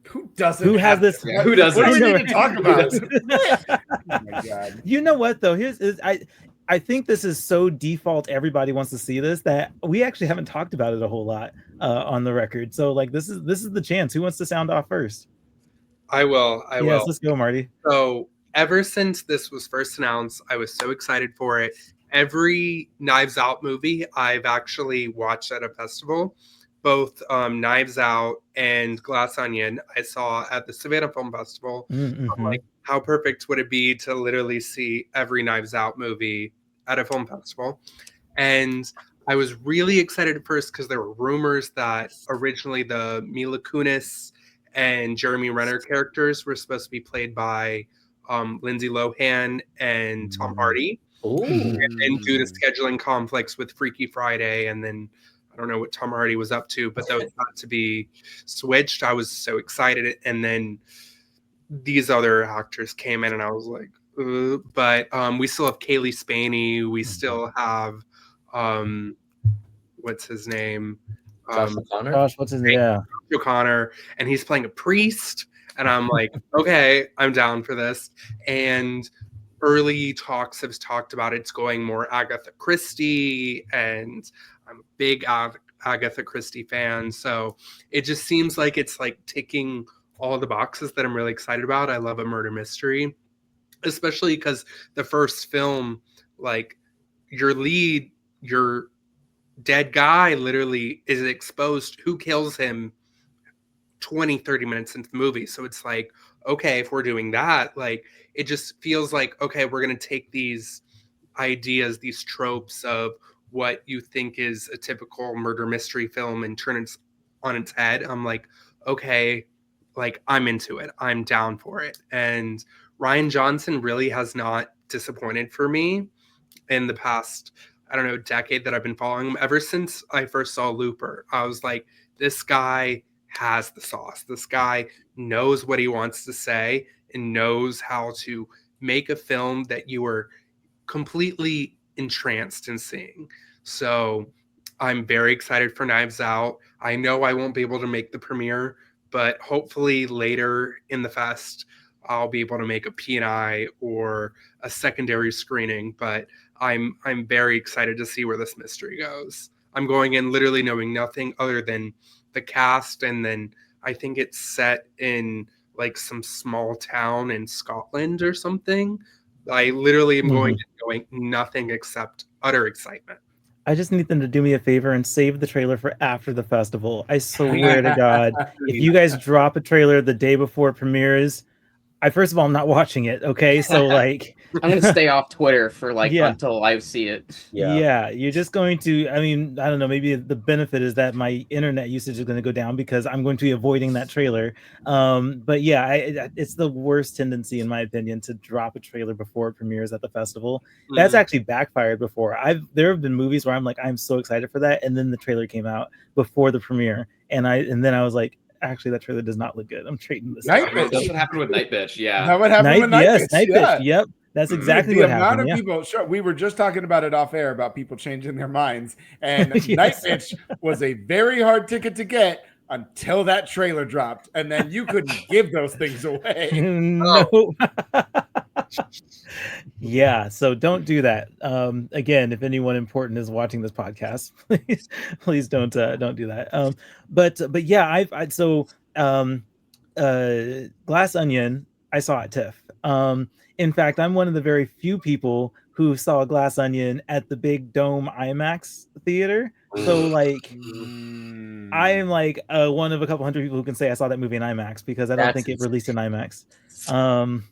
Who doesn't? Who has this? Who doesn't? What do we need to talk about? Oh my God. You know what though? I think this is so default. Everybody wants to see this that we actually haven't talked about it a whole lot on the record. So like this is the chance. Who wants to sound off first? I will. Yes, let's go, Marty. So ever since this was first announced, I was so excited for it. Every Knives Out movie I've actually watched at a festival. Both Knives Out and Glass Onion I saw at the Savannah Film Festival. I'm like, how perfect would it be to literally see every Knives Out movie at a film festival? And I was really excited at first because there were rumors that originally the Mila Kunis and Jeremy Renner characters were supposed to be played by Lindsay Lohan and Tom Hardy. And due to scheduling conflicts with Freaky Friday, and then I don't know what Tom Hardy was up to, but those had to be switched. I was so excited. And then these other actors came in and I was like, but we still have Kaylee Spaney. We still have, what's his name? Josh O'Connor? Josh, what's his name? Yeah. Josh O'Connor. And he's playing a priest. And I'm like, okay, I'm down for this. And early talks have talked about it's going more Agatha Christie, and I'm a big Agatha Christie fan. So it just seems like it's like ticking all the boxes that I'm really excited about. I love a murder mystery, especially because the first film, like your dead guy literally is exposed who kills him 20-30 minutes into the movie. So it's like, okay, if we're doing that, like it just feels like, okay, we're going to take these ideas, these tropes of what you think is a typical murder mystery film and turn it on its head. I'm like, okay, like I'm into it. I'm down for it. And Rian Johnson really has not disappointed for me in the past, I don't know, decade that I've been following him. Ever since I first saw Looper, I was like, this guy has the sauce. This guy knows what he wants to say and knows how to make a film that you are completely entranced in seeing. So I'm very excited for Knives Out. I know I won't be able to make the premiere, but hopefully later in the fest, I'll be able to make a P&I or a secondary screening. But I'm very excited to see where this mystery goes. I'm going in literally knowing nothing other than the cast, and then I think it's set in like some small town in Scotland or something. I literally am going in knowing nothing except utter excitement. I just need them to do me a favor and save the trailer for after the festival. I swear to God, if you guys drop a trailer the day before it premieres, first of all, I'm not watching it. Okay, so like, I'm gonna stay off Twitter for like Yeah. until I see it. Yeah, you're just going to. I mean, I don't know. Maybe the benefit is that my internet usage is going to go down because I'm going to be avoiding that trailer. But yeah, it's the worst tendency, in my opinion, to drop a trailer before it premieres at the festival. That's actually backfired before. There have been movies where I'm like, I'm so excited for that, and then the trailer came out before the premiere, and then I was like, actually, that trailer does not look good. I'm trading this. Night Bitch. That's what happened with Night Bitch. Yeah. That what happened with Night Bitch. Night Bitch. Yep. That's exactly what happened. The amount of people, sure, we were just talking about it off air about people changing their minds, and Night Bitch was a very hard ticket to get until that trailer dropped, and then you couldn't give those things away. No. Yeah, so don't do that. Again, if anyone important is watching this podcast, please don't do that. But yeah, Glass Onion I saw at TIFF. In fact, I'm one of the very few people who saw Glass Onion at the big dome IMAX theater. So like, I am like one of a couple hundred people who can say I saw that movie in IMAX because I don't think it released in IMAX. And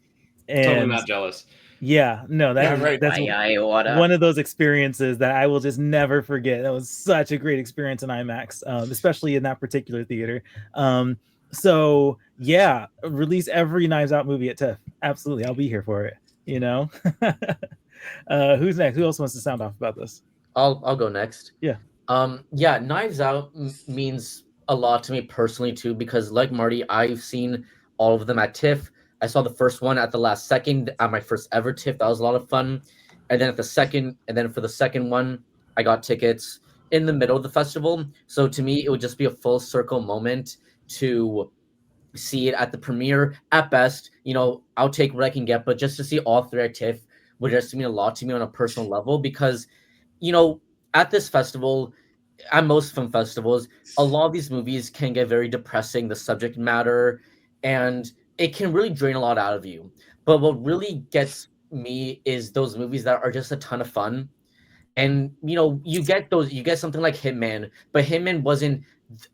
totally not jealous. Yeah, no, that's one of those experiences that I will just never forget. That was such a great experience in IMAX, especially in that particular theater. So yeah, release every Knives Out movie at TIFF. Absolutely, I'll be here for it. You know. Who's next? Who else wants to sound off about this? I'll go next. Yeah. Yeah, Knives Out means a lot to me personally too, because like Marty, I've seen all of them at TIFF. I saw the first one at the last second at my first ever TIFF. That was a lot of fun. And then for the second one, I got tickets in the middle of the festival. So to me, it would just be a full circle moment to see it at the premiere. At best, I'll take what I can get, but just to see all three at TIFF would just mean a lot to me on a personal level because, at this festival, at most film festivals, a lot of these movies can get very depressing, the subject matter, and it can really drain a lot out of you. But what really gets me is those movies that are just a ton of fun. And, you get something like Hitman, but Hitman wasn't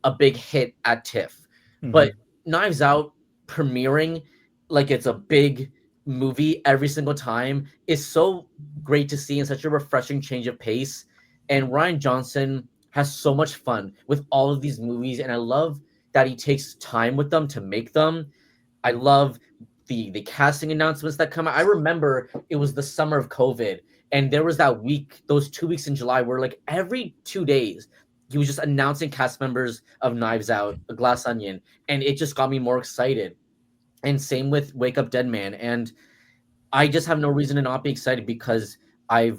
a big hit at TIFF. Mm-hmm. But Knives Out premiering like it's a big movie every single time is so great to see and such a refreshing change of pace. And Rian Johnson has so much fun with all of these movies, and I love that he takes time with them to make them. I love the casting announcements that come out. I remember it was the summer of COVID, and there was that week, those 2 weeks in July, where like every 2 days he was just announcing cast members of Knives Out, Glass Onion, and it just got me more excited. And same with Wake Up Dead Man, and I just have no reason to not be excited because I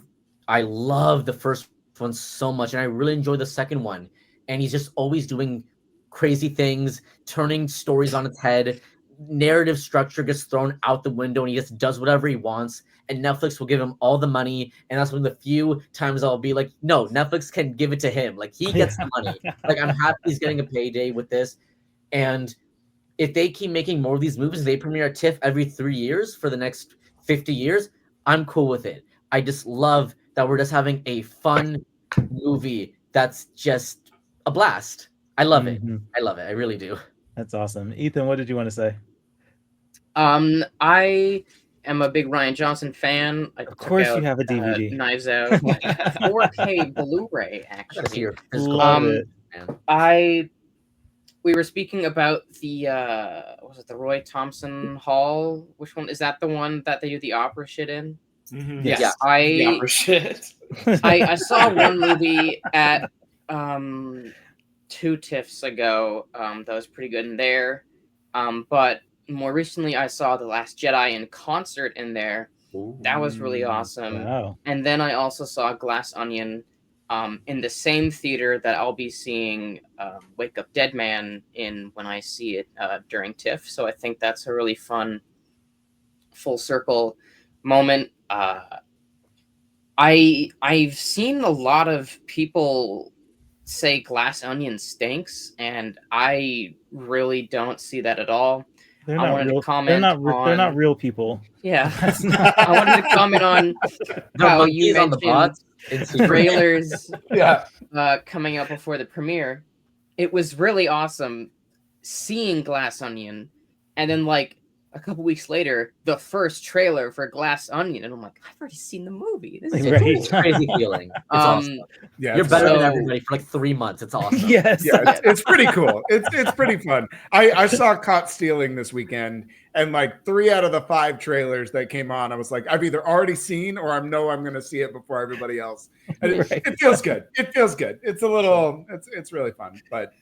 love the first one so much, and I really enjoy the second one. And he's just always doing crazy things, turning stories on its head. Narrative structure gets thrown out the window, and he just does whatever he wants. And Netflix will give him all the money, and that's one of the few times I'll be like, no, Netflix can give it to him. Like he gets the money. Like I'm happy he's getting a payday with this. And if they keep making more of these movies, they premiere at TIFF every 3 years for the next 50 years, I'm cool with it. I just love that we're just having a fun movie that's just a blast. I love it. I love it. I really do. That's awesome. Ethan, what did you want to say? I am a big Rian Johnson fan. Of course you have a DVD. Knives Out. 4K Blu-ray, actually. We were speaking about the was it the Roy Thompson Hall? Which one is that? The one that they do the opera shit in? Mm-hmm. Yes. Yeah, the opera shit. I saw one movie at 2 TIFFs ago that was pretty good in there. But more recently, I saw The Last Jedi in concert in there. Ooh, that was really awesome. Wow. And then I also saw Glass Onion in the same theater that I'll be seeing Wake Up Dead Man in when I see it during TIFF. So I think that's a really fun full circle moment. I've seen a lot of people say glass onion stinks, and I really don't see that at all. They're I not wanted to real. comment They're not on- real people. Yeah, That's not- I wanted to comment on The how you monkeys on the mentioned bots. in secret. trailers Yeah. coming up before the premiere. It was really awesome seeing Glass Onion, and then like a couple weeks later, the first trailer for Glass Onion, and I'm like, I've already seen the movie. This is Right. cool. It's a crazy feeling. It's awesome. Yeah, You're it's better than so- everybody for like 3 months. It's awesome. Yes. Yeah, it's pretty cool. It's pretty fun. I saw Caught Stealing this weekend, and like 3 out of the 5 trailers that came on, I was like, I've either already seen or I'm going to see it before everybody else. And Right. it feels good. It feels good. It's a little. It's really fun. But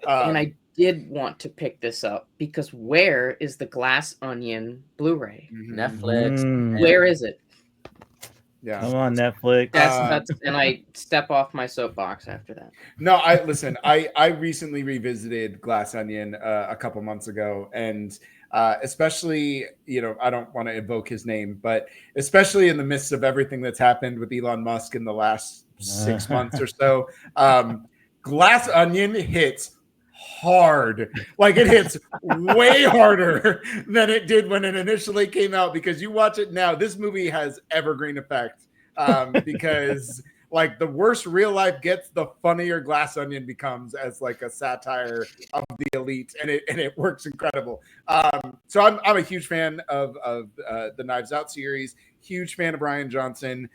And I did want to pick this up because where is the Glass Onion Blu-ray? Netflix. Mm. Where is it? Yeah. Come on, Netflix. That's and I step off my soapbox after that. No, I listen. I recently revisited Glass Onion a couple months ago, and especially, I don't want to evoke his name, but especially in the midst of everything that's happened with Elon Musk in the last 6 months or so, Glass Onion hits hard. Like, it hits way harder than it did when it initially came out, because you watch it now, this movie has evergreen effect, because like the worse real life gets, the funnier Glass Onion becomes as like a satire of the elite, and it works incredible. So I'm a huge fan of the Knives Out series, huge fan of Rian Johnson.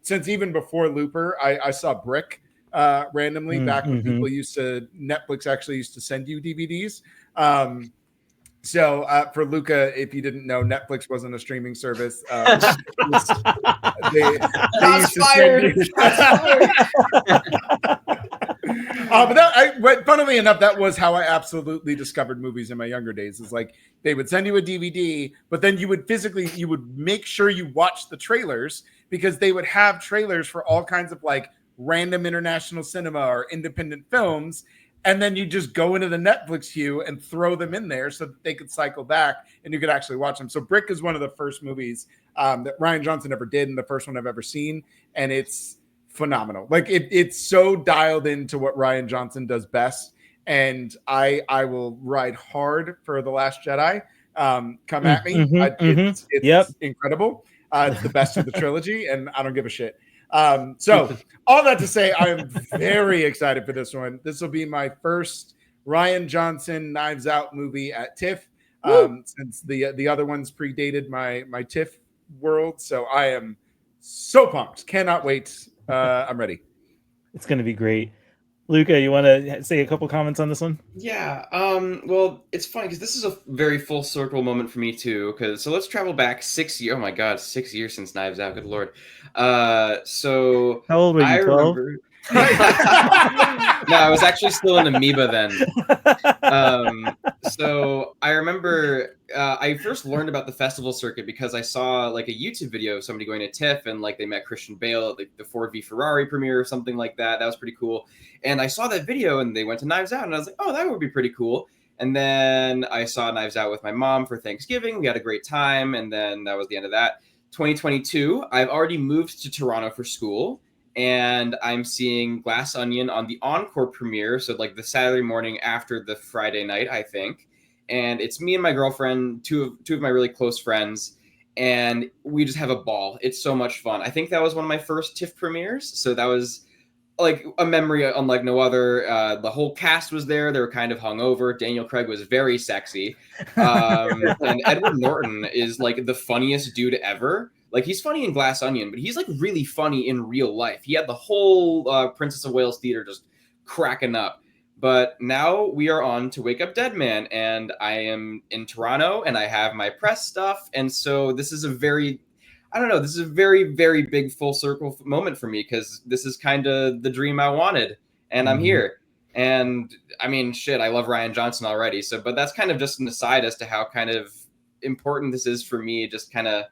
Since even before Looper, I saw Brick randomly back when people Netflix actually used to send you DVDs. So for Luca, if you didn't know, Netflix wasn't a streaming service. They used to send you. But funnily enough, that was how I absolutely discovered movies in my younger days. Is like they would send you a DVD, but then you would make sure you watched the trailers, because they would have trailers for all kinds of like random international cinema or independent films, and then you just go into the Netflix queue and throw them in there so that they could cycle back and you could actually watch them. So Brick is one of the first movies that Rian Johnson ever did, and the first one I've ever seen, and it's phenomenal. Like it's so dialed into what Rian Johnson does best, and I will ride hard for The Last Jedi. Come at me. It's incredible. It's the best of the trilogy, and I don't give a shit. So all that to say, I am very excited for this one. This will be my first Rian Johnson Knives Out movie at TIFF, since the other ones predated my TIFF world. So I am so pumped. Cannot wait. I'm ready. It's going to be great. Luca, you want to say a couple comments on this one? Yeah. Well, it's funny because this is a very full circle moment for me too. So let's travel back 6 years. Oh my God, 6 years since Knives Out. Good Lord. So how old were you? 12? No, I was actually still an amoeba then. So I remember I first learned about the festival circuit because I saw like a YouTube video of somebody going to TIFF, and like they met Christian Bale at the Ford v Ferrari premiere or something like that. That was pretty cool. And I saw that video and they went to Knives Out, and I was like, oh, that would be pretty cool. And then I saw Knives Out with my mom for Thanksgiving. We had a great time, and then that was the end of that. 2022, I've already moved to Toronto for school, and I'm seeing Glass Onion on the Encore premiere, so like the Saturday morning after the Friday night, I think. And it's me and my girlfriend, two of my really close friends, and we just have a ball. It's so much fun. I think that was one of my first TIFF premieres, so that was like a memory unlike no other. The whole cast was there. They were kind of hungover. Daniel Craig was very sexy. And Edward Norton is like the funniest dude ever. Like, he's funny in Glass Onion, but he's like really funny in real life. He had the whole Princess of Wales theater just cracking up. But now we are on to Wake Up Dead Man, and I am in Toronto, and I have my press stuff. And so this is a very very big full circle moment for me, because this is kind of the dream I wanted, and I'm here. And I mean, shit, I love Rian Johnson already. So, but that's kind of just an aside as to how kind of important this is for me. Just kind of,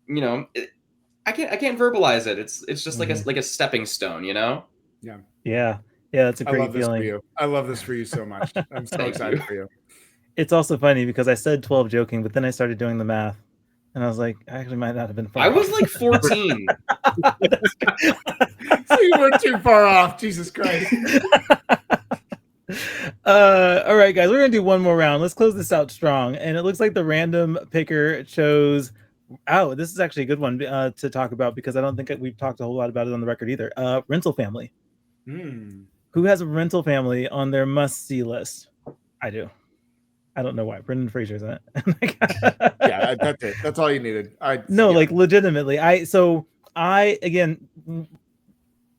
I can't verbalize it. It's just like a stepping stone, Yeah. That's a great feeling. I love this for you so much. I'm so excited for you. It's also funny because I said 12 joking, but then I started doing the math. And I was like, I actually might not have been fun. I was like 14. So you weren't too far off. Jesus Christ. All right, guys, we're gonna do one more round. Let's close this out strong. And it looks like the random picker chose. Oh, this is actually a good one to talk about because I don't think we've talked a whole lot about it on the record either. Rental Family. Who has a Rental Family on their must-see list? I do. I don't know why. Brendan Fraser's in it. Yeah, that's it. That's all you needed. Like legitimately. I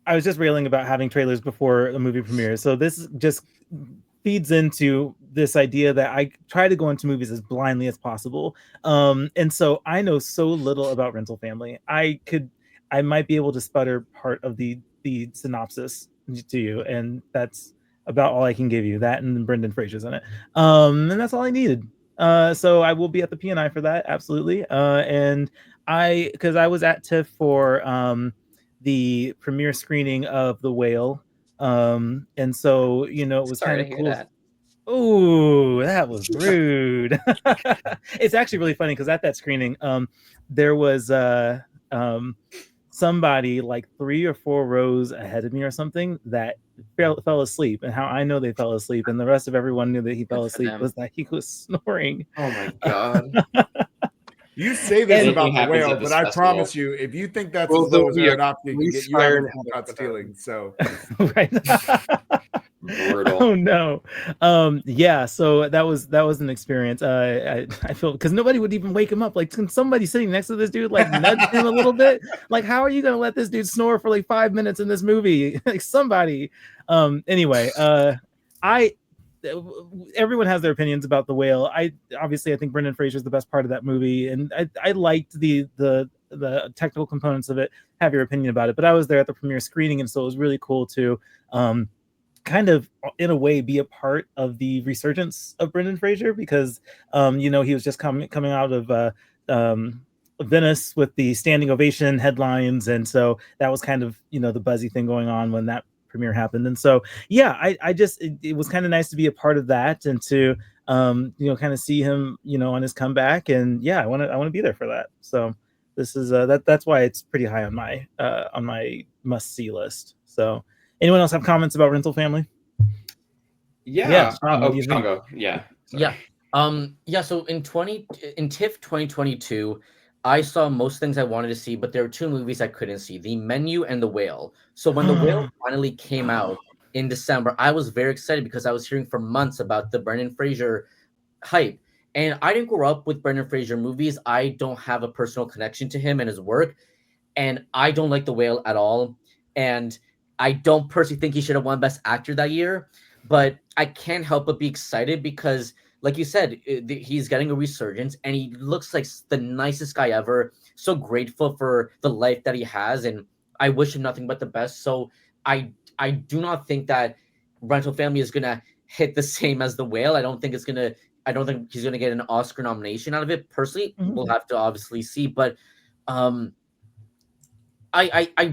was just railing about having trailers before a movie premieres. So this just feeds into this idea that I try to go into movies as blindly as possible. And so I know so little about Rental Family. I might be able to sputter part of the synopsis to you, and that's about all I can give you. That and Brendan Fraser's in it. And that's all I needed. So I will be at the P&I for that, absolutely. And because I was at TIFF for the premiere screening of The Whale. And so, it was kind of cool. Oh, that was rude. It's actually really funny because at that screening, there was somebody like 3 or 4 rows ahead of me or something that fell asleep. And how I know they fell asleep and the rest of everyone knew that he fell asleep was that he was snoring. Oh my God. You say this about The Whale, but I promise you, if you think that's as low as Aronofsky can get, you haven't got stealing. So, right. Brutal. Oh no. Yeah. So that was an experience. I feel because nobody would even wake him up. Like, can somebody sitting next to this dude like nudge him a little bit? Like, how are you gonna let this dude snore for like 5 minutes in this movie? Like somebody. Anyway. Everyone has their opinions about The Whale. I think Brendan Fraser is the best part of that movie, and I liked the technical components of it. Have your opinion about it, but I was there at the premiere screening, and so it was really cool to kind of in a way be a part of the resurgence of Brendan Fraser because he was just coming out of Venice with the standing ovation headlines, and so that was kind of the buzzy thing going on when that premiere happened. And so it was kind of nice to be a part of that and to kind of see him on his comeback, and I want to be there for that. So this is that's why it's pretty high on my must see list. So anyone else have comments about Rental Family? Yeah. So in TIFF 2022 I saw most things I wanted to see, but there were 2 movies I couldn't see: The Menu and The Whale. So when The Whale finally came out in December, I was very excited because I was hearing for months about the Brendan Fraser hype. And I didn't grow up with Brendan Fraser movies. I don't have a personal connection to him and his work. And I don't like The Whale at all. And I don't personally think he should have won Best Actor that year. But I can't help but be excited because, like you said, he's getting a resurgence and he looks like the nicest guy ever. So grateful for the life that he has, and I wish him nothing but the best. So I do not think that Rental Family is gonna hit the same as The Whale. I don't think he's gonna get an Oscar nomination out of it. Personally, we'll have to obviously see, but I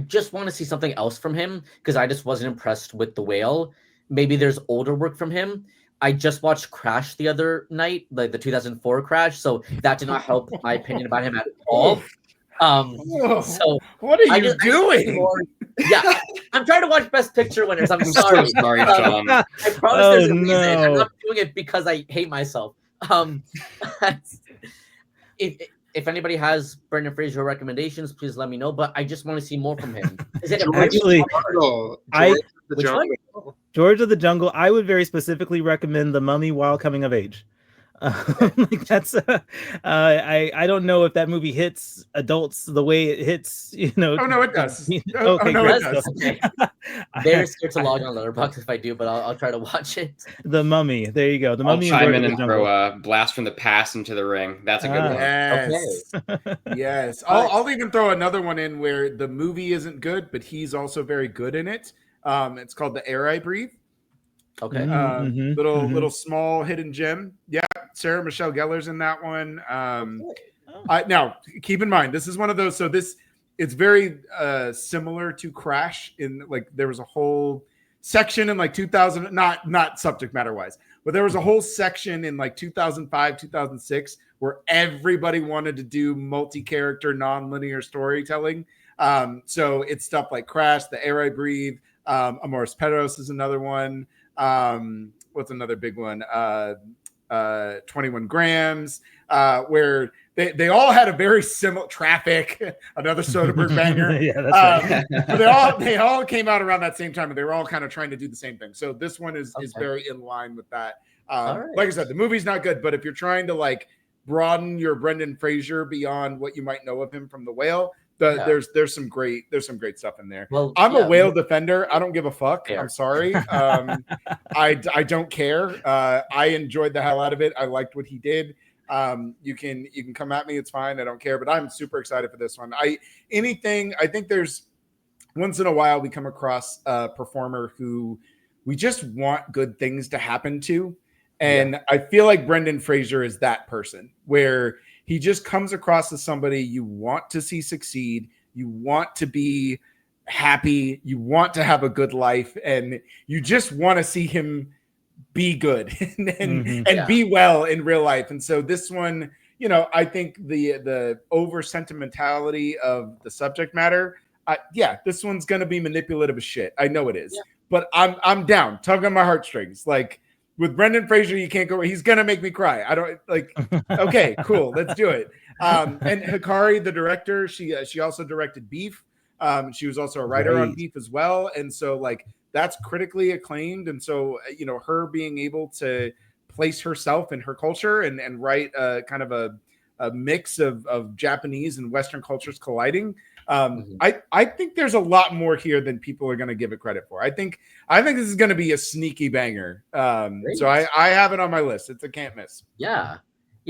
just want to see something else from him because I just wasn't impressed with The Whale. Maybe there's older work from him. I just watched Crash the other night, like the 2004 Crash, so that did not help my opinion about him at all. So what are you doing? I'm trying to watch Best Picture winners. I'm sorry. So sorry, John. I promise there's a reason. I'm not doing it because I hate myself. If anybody has Brendan Fraser recommendations, please let me know. But I just want to see more from him. Is it actually? Which one? George of the Jungle. I would very specifically recommend The Mummy while coming of age. Like that's I don't know if that movie hits adults the way it hits Oh no, it does. Okay, no, great. it does. Okay. Very scared to log on Letterboxd if I do, but I'll try to watch it. The Mummy. There you go. The I'll Mummy. chime in and throw a Blast from the Past into the ring. That's a good one. Yes. Okay. Yes. I'll even throw another one in where the movie isn't good, but he's also very good in it. It's called The Air I Breathe. Okay. Little small hidden gem. Yeah, Sarah Michelle Gellar's in that one. Now keep in mind, this is one of those. So it's very similar to Crash in like there was a whole section in like 2000, not subject matter wise, but there was a whole section in like 2005, 2006 where everybody wanted to do multi-character, non-linear storytelling. So it's stuff like Crash, The Air I Breathe, Amores Perros is another one. What's another big one? 21 Grams, where they all had a very similar Traffic, another Soderbergh banger. Yeah, that's right. But they all came out around that same time, and they were all kind of trying to do the same thing. So this one is very in line with that. Right. Like I said, the movie's not good, but if you're trying to like broaden your Brendan Fraser beyond what you might know of him from The Whale, there's some great stuff in there. Well, I'm a Whale defender. I don't give a fuck. Fair. I'm sorry. I don't care. I enjoyed the hell out of it. I liked what he did. You can come at me. It's fine. I don't care. But I'm super excited for this one. I think there's once in a while we come across a performer who we just want good things to happen to. And I feel like Brendan Fraser is that person where he just comes across as somebody you want to see succeed. You want to be happy. You want to have a good life. And you just want to see him be good and be well in real life. And so this one, I think the over sentimentality of the subject matter, this one's going to be manipulative as shit. I know it is. Yeah. But I'm down. Tug on my heartstrings. Like, with Brendan Fraser, you can't go. He's gonna make me cry. I don't like. Okay, cool. Let's do it. And Hikari, the director, she also directed Beef. She was also a writer on Beef as well. And so like that's critically acclaimed. And so her being able to place herself in her culture and write kind of a mix of Japanese and Western cultures colliding. I think there's a lot more here than people are going to give it credit for. I think this is going to be a sneaky banger. So I have it on my list. It's a can't miss. Yeah.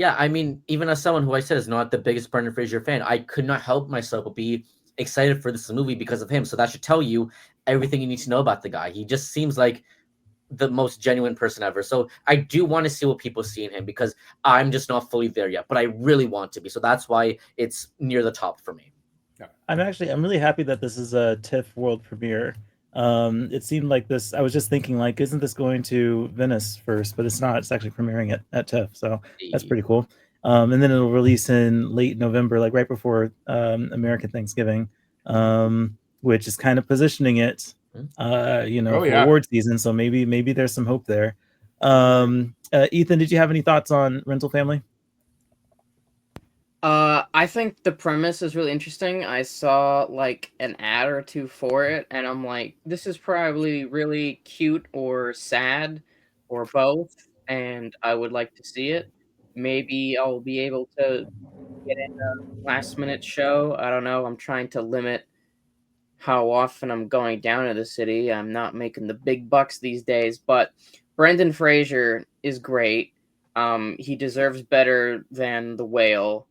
I mean, even as someone who I said is not the biggest Brendan Fraser fan, I could not help myself but be excited for this movie because of him. So that should tell you everything you need to know about the guy. He just seems like the most genuine person ever. So I do want to see what people see in him because I'm just not fully there yet, but I really want to be. So that's why it's near the top for me. I'm really happy that this is a TIFF world premiere. It seemed like this. I was just thinking, like, isn't this going to Venice first? But it's not. It's actually premiering at TIFF, so that's pretty cool. And then it'll release in late November, like right before American Thanksgiving, which is kind of positioning it, for award season. So maybe there's some hope there. Ethan, did you have any thoughts on Rental Family? I think the premise is really interesting. I saw like an ad or two for it, and I'm like, this is probably really cute or sad or both, and I would like to see it. Maybe I'll be able to get in a last minute show. I don't know. I'm trying to limit how often I'm going down to the city. I'm not making the big bucks these days, but Brendan Fraser is great. He deserves better than The Whale.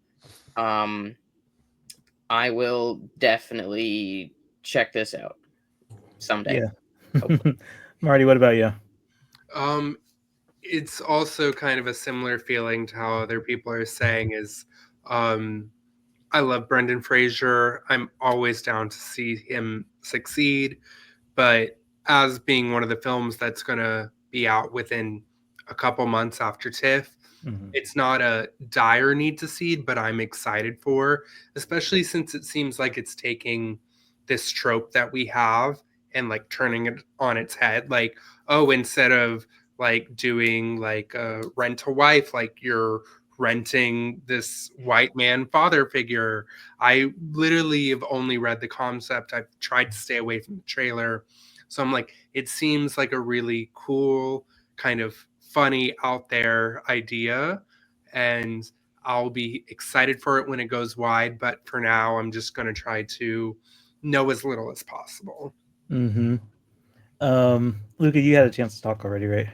I will definitely check this out someday. Yeah. Marty, what about you? It's also kind of a similar feeling to how other people are saying is, I love Brendan Fraser. I'm always down to see him succeed, but as being one of the films that's going to be out within a couple months after TIFF, it's not a dire need to see, but I'm excited for, especially since it seems like it's taking this trope that we have and like turning it on its head. Like, oh, instead of like doing like a rent a wife, like you're renting this white man father figure. I literally have only read the concept. I've tried to stay away from the trailer. So I'm like, it seems like a really cool kind of funny out there idea, and I'll be excited for it when it goes wide, but for now I'm just going to try to know as little as possible. Luca, you had a chance to talk already, right?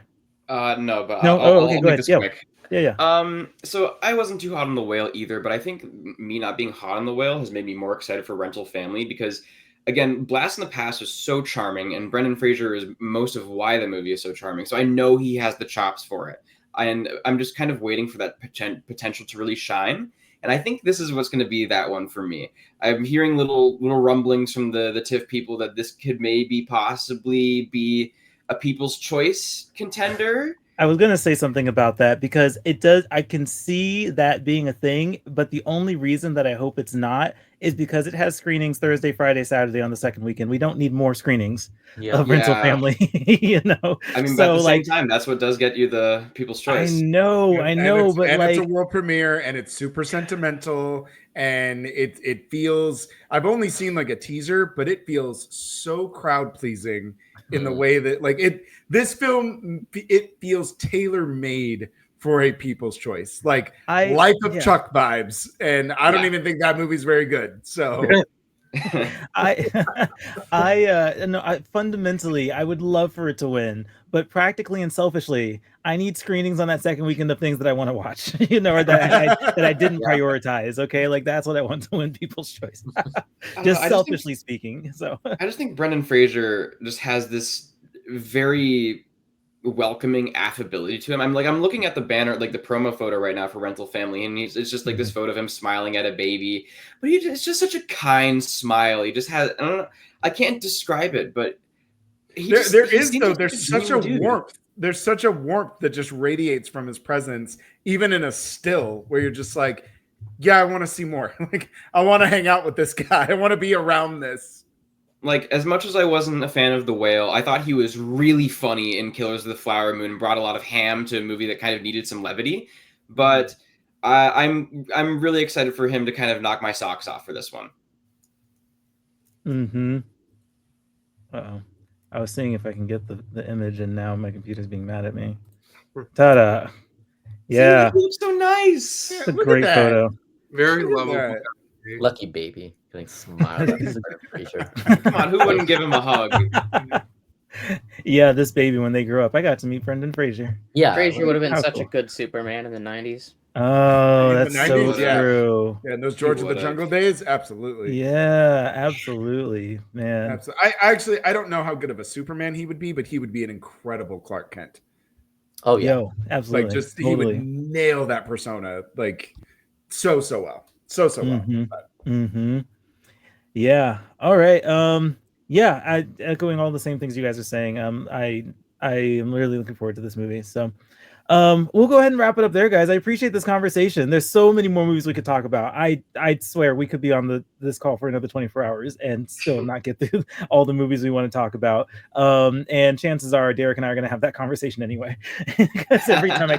No, but no. I'll Okay, go make ahead. this quick. Yeah. So I wasn't too hot on The Whale either, but I think me not being hot on The Whale has made me more excited for Rental Family because, again, Blast in the Past is so charming, and Brendan Fraser is most of why the movie is so charming. So I know he has the chops for it, and I'm just kind of waiting for that potential to really shine. And I think this is what's going to be that one for me. I'm hearing little rumblings from the TIFF people that this could maybe possibly be a People's Choice contender. I was gonna say something about that because it does. I can see that being a thing, but the only reason that I hope it's not is because it has screenings Thursday, Friday, Saturday on the second weekend. We don't need more screenings of Rental Yeah. Family, you know. I mean, but So at the like, same time, that's what does get you the People's I Choice. know, but and like, it's a world premiere, and it's super sentimental, and it feels. I've only seen like a teaser, but it feels so crowd pleasing in the way that like it. This film, it feels tailor made for a People's Choice, like Life of Chuck vibes, and I don't even think that movie's very good. So. Fundamentally, I would love for it to win, but practically and selfishly, I need screenings on that second weekend of things that I want to watch, you know, or that I didn't prioritize. Okay, like that's what I want to win People's Choice. Just selfishly speaking. So I just think Brendan Fraser just has this very welcoming affability to him. I'm looking at the banner, like the promo photo right now for Rental Family, and it's just like this photo of him smiling at a baby, but it's just such a kind smile. He just has, I don't know, I can't describe it, but there's such a warmth. There's such a warmth that just radiates from his presence, even in a still, where you're just like, yeah, I want to see more. Like, I want to hang out with this guy. I want to be around this. Like, as much as I wasn't a fan of The Whale, I thought he was really funny in Killers of the Flower Moon and brought a lot of ham to a movie that kind of needed some levity. But I'm really excited for him to kind of knock my socks off for this one. Mm-hmm. Uh-oh. I was seeing if I can get the image, and now my computer's being mad at me. Ta-da. Yeah. See, it looks so nice. It's a great photo. Very lovable. Lucky baby. Smile. Come on, who wouldn't give him a hug? Yeah, this baby, when they grow up, I got to meet Brendan Fraser. Yeah, Fraser would have been such a good Superman in the 90s. Oh, that's 90s, so true. Yeah, and those George of the Jungle days, absolutely. Yeah, absolutely, man. Absolutely. I don't know how good of a Superman he would be, but he would be an incredible Clark Kent. Oh yeah, absolutely. Like he would nail that persona like so well, so well. Mm-hmm. Yeah. All right. Yeah. Echoing all the same things you guys are saying. I am really looking forward to this movie. So, we'll go ahead and wrap it up there, guys. I appreciate this conversation. There's so many more movies we could talk about. I swear we could be on this call for another 24 hours and still not get through all the movies we want to talk about. And chances are Derrick and I are going to have that conversation anyway, because every time I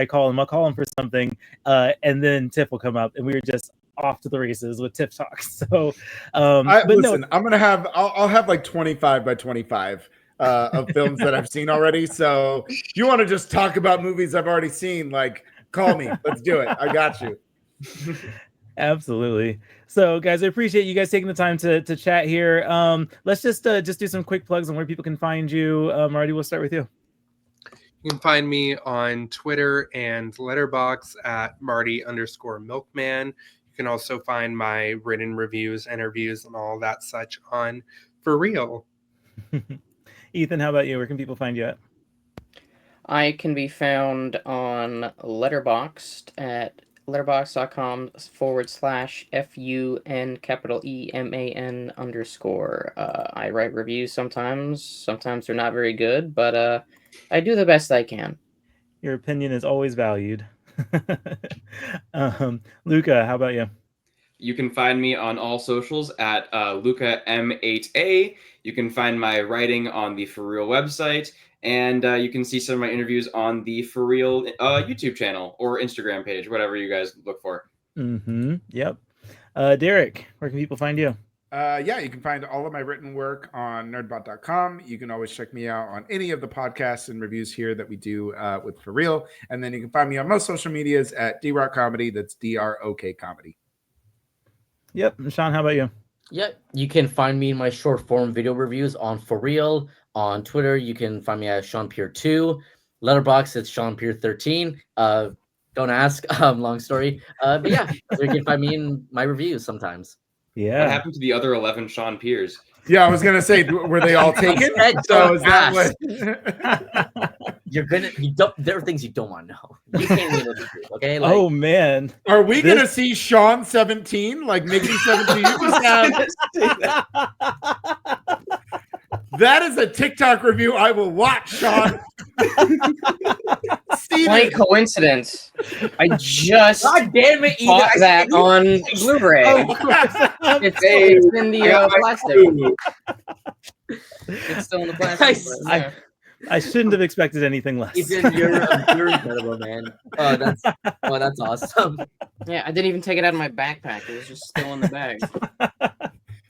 call him, I'll call him for something, and then TIFF will come up, and we were just off to the races with TIFF Talk. So, I'll have like 25 by 25 of films that I've seen already. So if you want to just talk about movies I've already seen, like, call me. Let's do it. I got you. Absolutely. So, guys, I appreciate you guys taking the time to chat here. Let's just do some quick plugs on where people can find you. Marty, we'll start with you. You can find me on Twitter and Letterboxd at Marty_Milkman. You can also find my written reviews, interviews, and all that such on ForReel. Ethan, how about you? Where can people find you at? I can be found on Letterboxd at letterboxd.com/FUN_EMAN_. I write reviews sometimes they're not very good, but I do the best I can. Your opinion is always valued. Luca, how about you? You can find me on all socials at Luca M8A. You can find my writing on the ForReel website, and you can see some of my interviews on the ForReel YouTube channel or Instagram page, whatever you guys look for. Mm-hmm. Yep. Derrick, where can people find you? You can find all of my written work on nerdbot.com. You can always check me out on any of the podcasts and reviews here that we do with ForReel. And then you can find me on most social medias at DRock Comedy. That's DROK Comedy. Yep. Shawn, how about you? Yep. You can find me in my short form video reviews on ForReel. On Twitter, you can find me at Shawn Peer 2. Letterboxd, it's Shawn Peer 13. Don't ask. Long story. But yeah, so you can find me in my reviews sometimes. Yeah. What happened to the other 11 Shawn Peers? Yeah, I was gonna say, were they all taken? So is that what? There are things you don't want to know. You can't know the truth, okay? Like, oh man, are we gonna see Shawn 17, like Mickey 17? That is a TikTok review I will watch, Sean. Quite coincidence. I just God damn it, bought that on Blu-ray. It's in the plastic. It's still in the plastic. I shouldn't have expected anything less. Ethan, you're incredible, man. Oh, that's awesome. Yeah, I didn't even take it out of my backpack. It was just still in the bag.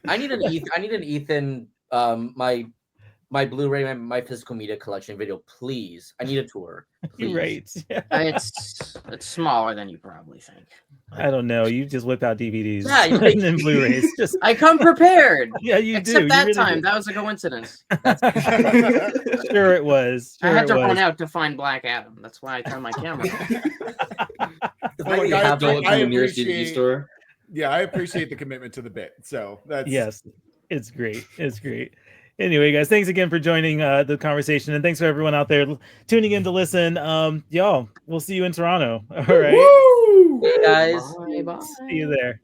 I need an Ethan. My Blu-ray, my physical media collection video, please. I need a tour. Please. Right. Yeah. It's smaller than you probably think. I don't know. You just whip out DVDs Yeah, and then Blu-rays. Just I come prepared. yeah, you Except do. that You really time, do. that was a coincidence. Sure it was. Sure I had to it was. run out to find Black Adam. That's why I turned my camera on. Well, look, Have to look I in the nearest DVD appreciate- store. Yeah, I appreciate the commitment to the bit. So that's Yes, it's great. It's great. Anyway, guys, thanks again for joining the conversation, and thanks for everyone out there tuning in to listen. Y'all, we'll see you in Toronto. All right. Woo! Hey guys. Bye. See you there.